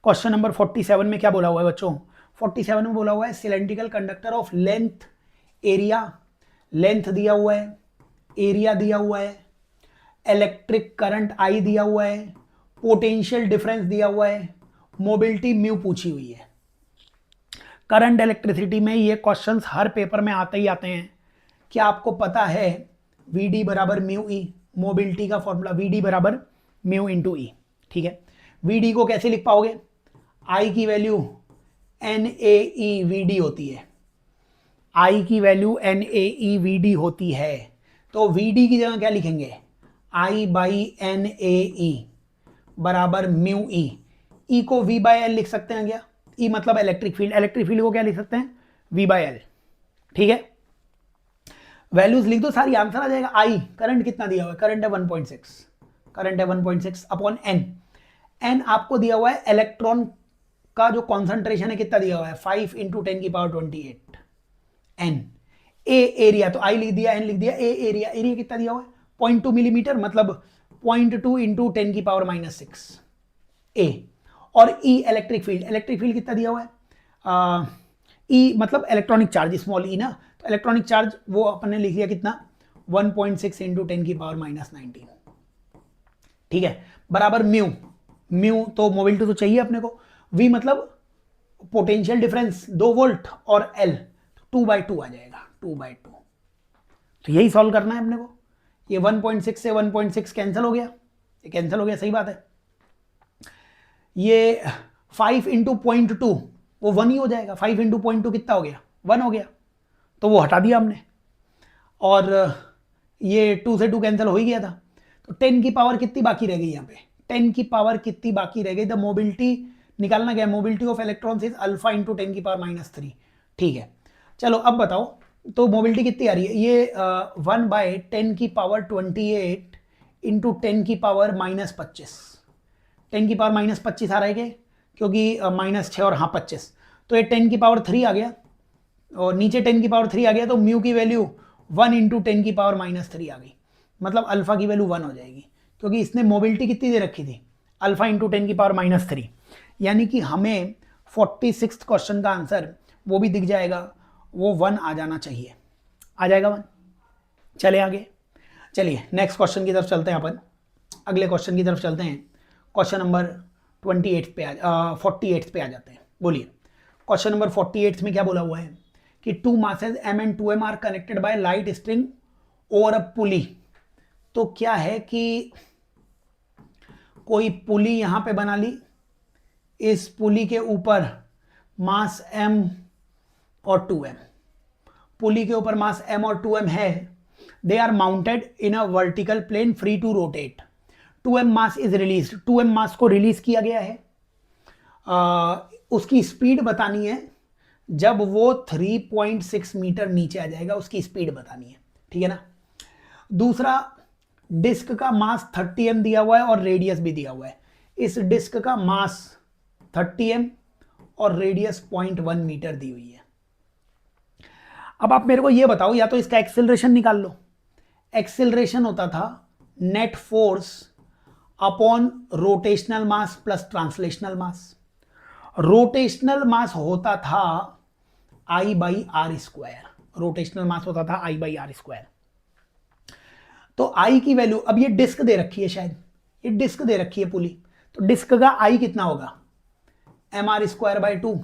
क्वेश्चन नंबर 47 में क्या बोला हुआ है बच्चों? 47 में बोला हुआ है cylindrical conductor of length area, length दिया हुआ है, एरिया दिया हुआ है, इलेक्ट्रिक करंट I दिया हुआ है, पोटेंशियल डिफरेंस दिया हुआ है, मोबिलिटी म्यू पूछी हुई है। करंट इलेक्ट्रिसिटी में ये क्वेश्चंस हर पेपर में आते ही आते हैं। क्या आपको पता है VD = μE? मोबिलिटी का फॉर्मूला वीडी बराबर म्यू इंटू ई, ठीक है। वीडी को कैसे लिख पाओगे, आई की value N A E V D होती है, आई की value N A E V D होती है, तो वी डी की जगह क्या लिखेंगे, आई बाई एन ए ई बराबर म्यू ई, ई को वी बाई एल लिख सकते हैं क्या, ई मतलब इलेक्ट्रिक फील्ड, इलेक्ट्रिक फील्ड को क्या लिख सकते हैं, वी बाई एल, ठीक है। वैल्यूज लिख दो सारी, आंसर आ जाएगा। आई करंट कितना दिया हुआ है, करंट है 1.6, करंट है 1.6 अपॉन एन, एन आपको दिया हुआ है इलेक्ट्रॉन का जो कॉन्सेंट्रेशन है कितना दिया हुआ है 5 इंटू 10 की पावर 28, एन। ए एरिया, तो आई लिख दिया, एन लिख दिया, ए एरिया, एरिया कितना दिया हुआ है 0.2 मिलीमीटर, मतलब 0.2 इंटू 10 की पावर -6 ए। और ई इलेक्ट्रिक फील्ड, इलेक्ट्रिक फील्ड कितना दिया हुआ है, ई मतलब इलेक्ट्रॉनिक चार्ज, स्मॉल ई ना, तो इलेक्ट्रॉनिक चार्ज वो अपने लिख लिया कितना 1.6 इंटू 10 की पावर -19, ठीक है, बराबर म्यू, म्यू तो मोबिलिटी तो चाहिए अपने को, वी मतलब पोटेंशियल डिफरेंस 2 वोल्ट और एल 2/2 आ जाएगा, 2/2। तो यही सॉल्व करना है अपने को। ये 1.6 से 1.6 कैंसिल हो गया, ये कैंसिल हो गया, सही बात है। ये 5 इंटू 0.2 वो 1 ही हो जाएगा, 5 इंटू 0.2 कितना हो गया 1 हो गया, तो वो हटा दिया हमने। और ये 2 से 2 कैंसिल हो ही गया था, तो 10 की पावर कितनी बाकी रह गई यहाँ पे, 10 की पावर कितनी बाकी रह गई, द मोबिलिटी निकालना गया, mobility of electrons is alpha into 10 की पावर -3, ठीक है। चलो अब बताओ, तो मोबिलिटी कितनी आ रही है, ये 1/10 की पावर 28 इंटू 10 की पावर -25, 10 की पावर -25 आ रहा है क्या, क्योंकि -6 और हाँ 25, तो ये 10 की पावर 3 आ गया, और नीचे 10 की पावर 3 आ गया, तो म्यू की वैल्यू 1 इंटू 10 की पावर -3 आ गई, मतलब अल्फा की वैल्यू 1 हो जाएगी, क्योंकि इसने मोबिलिटी कितनी दे रखी थी अल्फा इंटू 10 की पावर -3, यानी कि हमें 46 क्वेश्चन का आंसर वो भी दिख जाएगा, वो 1 आ जाना चाहिए, आ जाएगा 1। चले आगे, चलिए नेक्स्ट क्वेश्चन की तरफ चलते हैं अपन, अगले क्वेश्चन की तरफ चलते हैं, क्वेश्चन नंबर 48 पे 48 पे आ जाते हैं। बोलिए क्वेश्चन नंबर 48 में क्या बोला हुआ है कि 2 masses m and 2m are connected by light string over a pulley. तो क्या है कि कोई पुली यहां पे बना ली, इस पुली के ऊपर मास m और 2m, पुली के ऊपर मास m और 2m है, they are mounted in a vertical plane free to rotate, 2m mass is release, 2m mass को रिलीज किया गया है, उसकी स्पीड बतानी है, जब वो 3.6 मीटर नीचे आ जाएगा उसकी स्पीड बतानी है, ठीक है ना। दूसरा, डिस्क का मास 30m दिया हुआ है और रेडियस भी दिया हुआ है, इस डिस्क का मास 30m और रेडियस 0.1 मीटर दी हुई है। अब आप मेरे को ये बताओ, या तो इसका एक्सेलरेशन निकाल लो, एक्सेलरेशन होता था net force upon rotational mass plus translational mass, rotational mass होता था I/r², रोटेशनल मास होता था I/r²। तो I की वैल्यू, अब ये डिस्क दे रखी है, शायद ये डिस्क दे रखी है पुली, तो डिस्क का I कितना होगा mr²/2,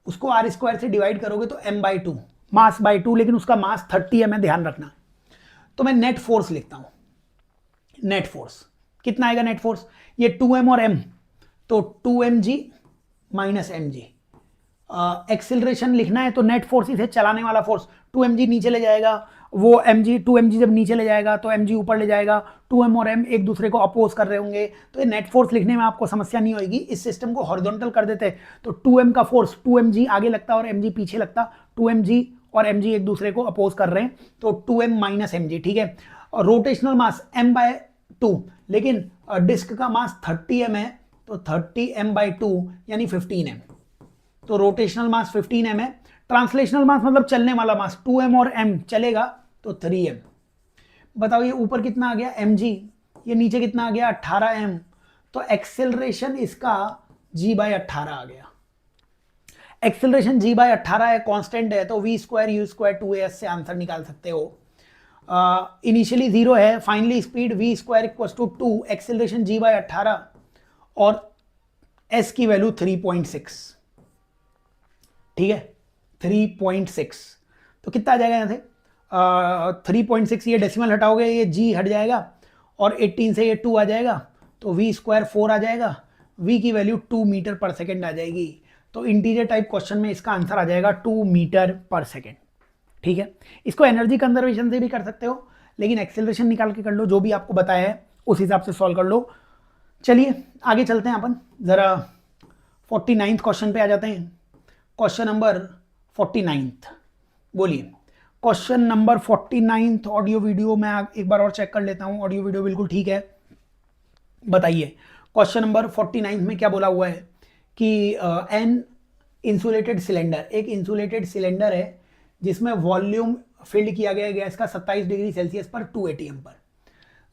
उसको r² से डिवाइड करोगे तो m/2, मास बाई 2, लेकिन उसका मास 30m है, ध्यान रखना। तो मैं नेट फोर्स लिखता हूं, नेट फोर्स कितना आएगा, नेट फोर्स ये 2m और m, तो 2mg माइनस mg। एक्सिलरेशन लिखना है तो नेट फोर्स इसे चलाने वाला फोर्स, 2mg नीचे ले जाएगा, वो mg 2mg जब नीचे ले जाएगा तो mg ऊपर ले जाएगा, 2m और m एक दूसरे को अपोज कर रहे होंगे, तो ये नेट फोर्स लिखने में आपको समस्या नहीं होगी। इस सिस्टम को हॉरिजॉन्टल कर देते तो 2m का फोर्स 2mg आगे लगता और mg पीछे लगता, 2mg और mg एक दूसरे को अपोज कर रहे हैं, तो 2m माइनस mg, ठीक है। और रोटेशनल मास m/2, लेकिन डिस्क का मास 30m है, तो 30m/2 यानी 15m, तो रोटेशनल मास 15m है। ट्रांसलेशनल मास मतलब चलने वाला मास, 2m और m चलेगा तो 3m। बताओ ये ऊपर कितना आ गया mg, ये नीचे कितना आ गया 18m, तो एक्सेलरेशन इसका g/18 आ गया। एक्सेलरेशन g/18 है, कांस्टेंट है, तो v² u² 2as से आंसर निकाल सकते हो। इनिशियली 0 है, finally speed v² 2, acceleration g/18 और s की वैल्यू 3.6, ठीक है 3.6, तो कितना आ जाएगा यहाँ से 3.6, ये डेसिमल हटाओगे ये g हट जाएगा और 18 से ये 2 आ जाएगा तो v स्क्वायर 4 आ जाएगा, v की वैल्यू 2 मीटर पर सेकेंड आ जाएगी। तो इंटीजर टाइप क्वेश्चन में इसका आंसर आ जाएगा 2 मीटर पर सेकेंड। ठीक है, इसको एनर्जी कंजर्वेशन से भी कर सकते हो, लेकिन एक्सेलरेशन निकाल के कर लो, जो भी आपको बताया है उस हिसाब से सॉल्व कर लो। चलिए आगे चलते हैं अपन, ज़रा 49th क्वेश्चन पे आ जाते हैं। क्वेश्चन नंबर 49th, बोलिए। Question number 49th audio video मैं एक बार और चेक कर लेता हूँ, ऑडियो वीडियो बिल्कुल ठीक है। बताइए क्वेश्चन नंबर 49 में क्या बोला हुआ है कि एन इंसुलेटेड सिलेंडर, एक इंसुलेटेड सिलेंडर है जिसमें वॉल्यूम फिल्ड किया गया है गैस का 27 डिग्री सेल्सियस पर 2 atm पर।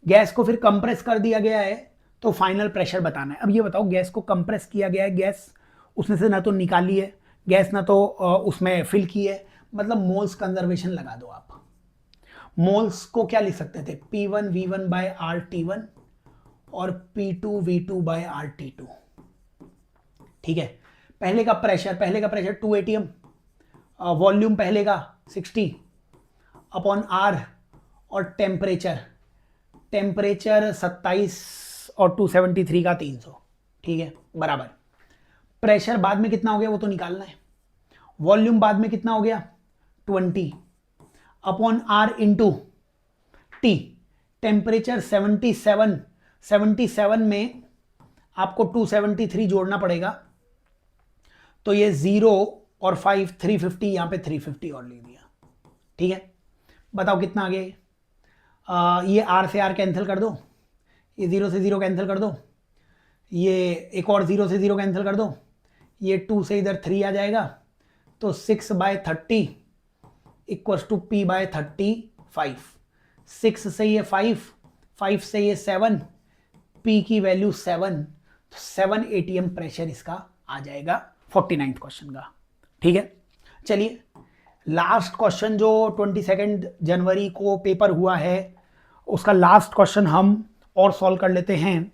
गैस को फिर कंप्रेस कर दिया गया है, तो फाइनल प्रेशर बताना है। अब ये बताओ, गैस को कंप्रेस किया गया है, गैस उसमें से ना तो निकाली है गैस, ना तो उसमें फिल की है, मतलब मोल्स कंजर्वेशन लगा दो आप। मोल्स को क्या लिख सकते थे, P1 V1 बाय RT1 और P2 V2 बाय RT2। ठीक है, पहले का प्रेशर 2 atm, वॉल्यूम पहले का 60 अपॉन R, और टेम्परेचर 27 और 273 का 300। ठीक है, बराबर। प्रेशर बाद में कितना हो गया वो तो निकालना है। वॉल्यूम बाद में कितना हो गया 20 upon R into T। Temperature 77 में आपको 273 जोड़ना पड़ेगा, तो ये 0 और 5 350, यहां पे 350 और ले दिया। ठीक है, बताओ कितना आ गया। ये R से R कैंसिल कर दो, ये 0 से 0 कैंसिल कर दो, ये एक और 0 से 0 कैंसिल कर दो, ये 2 से इधर 3 आ जाएगा, तो 6/30 इक्वल्स टू P/35। 6 से ये 5 से ये 7, P की वैल्यू 7, तो 7 atm प्रेशर इसका आ जाएगा 49th क्वेश्चन का। ठीक है, चलिए लास्ट क्वेश्चन जो 22 जनवरी को पेपर हुआ है, उसका लास्ट क्वेश्चन हम और सॉल्व कर लेते हैं।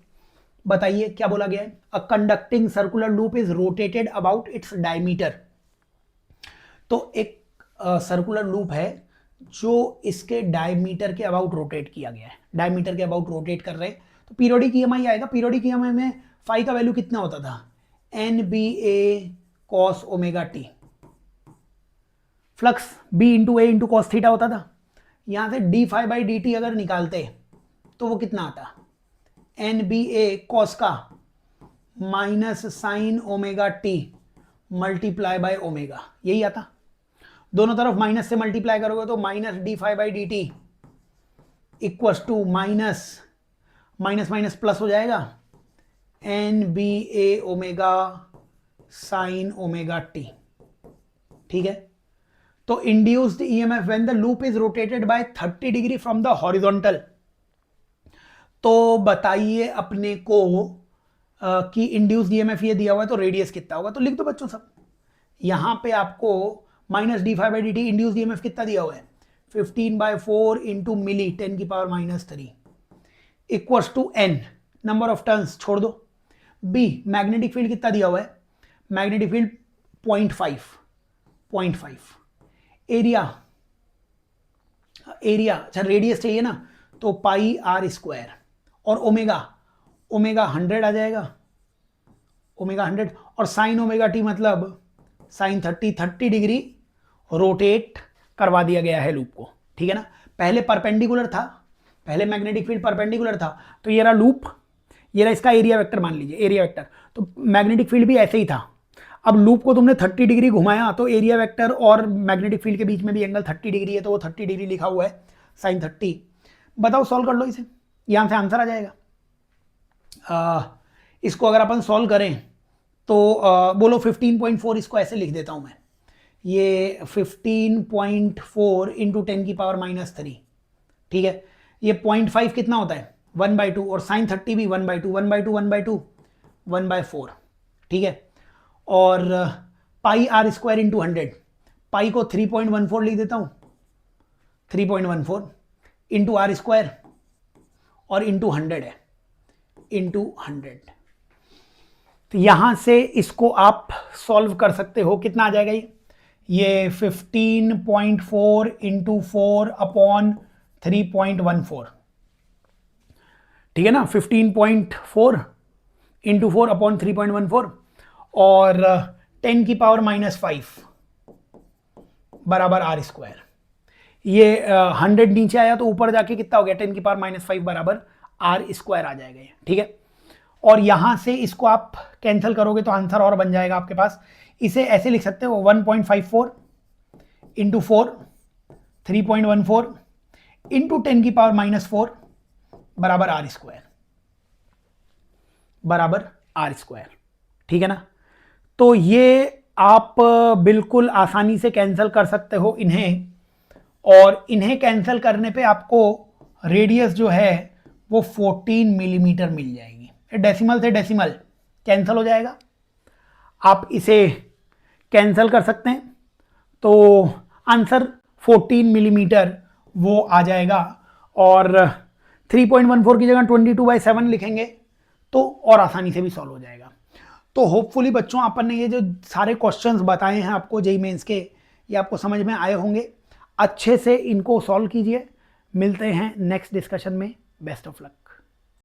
बताइए क्या बोला गया है। A conducting circular loop is rotated about its diameter. तो एक सर्कुलर लूप है जो इसके डायमीटर के अबाउट रोटेट किया गया है, डायमीटर के अबाउट रोटेट कर रहे हैं, तो पीरियोडिक ईएमआई आएगा। पीरियोडिक ईएमआई में फाई का वैल्यू कितना होता था, NBA cos omega T, flux B into A into cos theta होता था। यहां से d∅/dt अगर निकालते तो वो कितना आता, NBA cos का minus sine omega T multiply by omega, यही आता। दोनों तरफ माइनस से मल्टीप्लाई करोगे तो minus d∅/dt equals to minus minus plus हो जाएगा, NBA omega sine omega T. ठीक है, तो induced EMF when the loop is rotated by 30 degree from the horizontal. तो बताइए अपने को कि इंड्यूस्ड ईएमएफ ये दिया हुआ है तो रेडियस कितना होगा, तो लिख दो बच्चों सब। यहां पे आपको माइनस d∅/dt इंड्यूस्ड ईएमएफ कितना दिया हुआ है, 15/4 into milli 10⁻³ equals to n, number of turns छोड़ दो। बी मैग्नेटिक फील्ड कितना दिया हुआ है, मैग्नेटिक फील्ड 0.5। एरिया अच्छा रेडियस चाहिए ना, तो πr², और ओमेगा 100 आ जाएगा, ओमेगा 100, और साइन ओमेगा टी मतलब साइन 30 डिग्री रोटेट करवा दिया गया है लूप को। ठीक है ना, पहले परपेंडिकुलर था, पहले मैग्नेटिक फील्ड परपेंडिकुलर था, तो ये रहा लूप, ये रहा इसका एरिया वेक्टर, मान लीजिए एरिया वेक्टर। तो मैग्नेटिक फील्ड भी ऐसे ही था, अब लूप को तुमने 30 डिग्री घुमाया तो एरिया वेक्टर और मैग्नेटिक फील्ड के बीच में भी एंगल 30 डिग्री है, तो वो 30 डिग्री लिखा हुआ है साइन 30। बताओ सॉल्व कर लो इसे, यहां से आंसर आ जाएगा। इसको अगर अपन सॉल्व करें तो बोलो 15.4, इसको ऐसे लिख देता हूं मैं, ये 15.4 इंटू 10⁻³ ठीक है, ये 0.5 कितना होता है 1/2, और साइन 30 भी 1/2 1/4। ठीक है, और πr² इंटू 100, पाई को 3.14 लिख देता हूं, 3.14 इंटू r² और इंटू 100 है, इंटू 100। तो यहां से इसको आप सॉल्व कर सकते हो, कितना आ जाएगा ये 15.4 इंटू 4 अपॉन 3.14, ठीक है ना, 15.4 इंटू 4 अपॉन 3.14 और 10 की पावर -5 बराबर आर स्क्वायर। ये 100 नीचे आया तो ऊपर जाके कितना हो गया, 10 की पावर -5 बराबर आर स्क्वायर आ जाएगा ये, ठीक है। और यहां से इसको आप कैंसिल करोगे तो आंसर और बन जाएगा आपके पास। इसे ऐसे लिख सकते हो 1.54 इंटू 4 3.14 इंटू 10 की पावर -4 बराबर आर स्क्वायर, बराबर आर स्क्वायर, ठीक है ना। तो ये आप बिल्कुल आसानी से कैंसिल कर सकते हो इन्हें, और इन्हें कैंसिल करने पे आपको रेडियस जो है वो 14 मिलीमीटर मिल जाएगी। डेसिमल से डेसिमल कैंसिल हो जाएगा, आप इसे कैंसिल कर सकते हैं, तो आंसर 14 मिलीमीटर वो आ जाएगा। और 3.14 की जगह 22/7 लिखेंगे तो और आसानी से भी सॉल्व हो जाएगा। तो होपफुली बच्चों अपन ने ये जो सारे क्वेश्चंस बताए हैं आपको जेईई मेंस के, ये आपको समझ में आए होंगे। अच्छे से इनको सॉल्व कीजिए। मिलते हैं नेक्स्ट डिस्कशन में। Best of luck.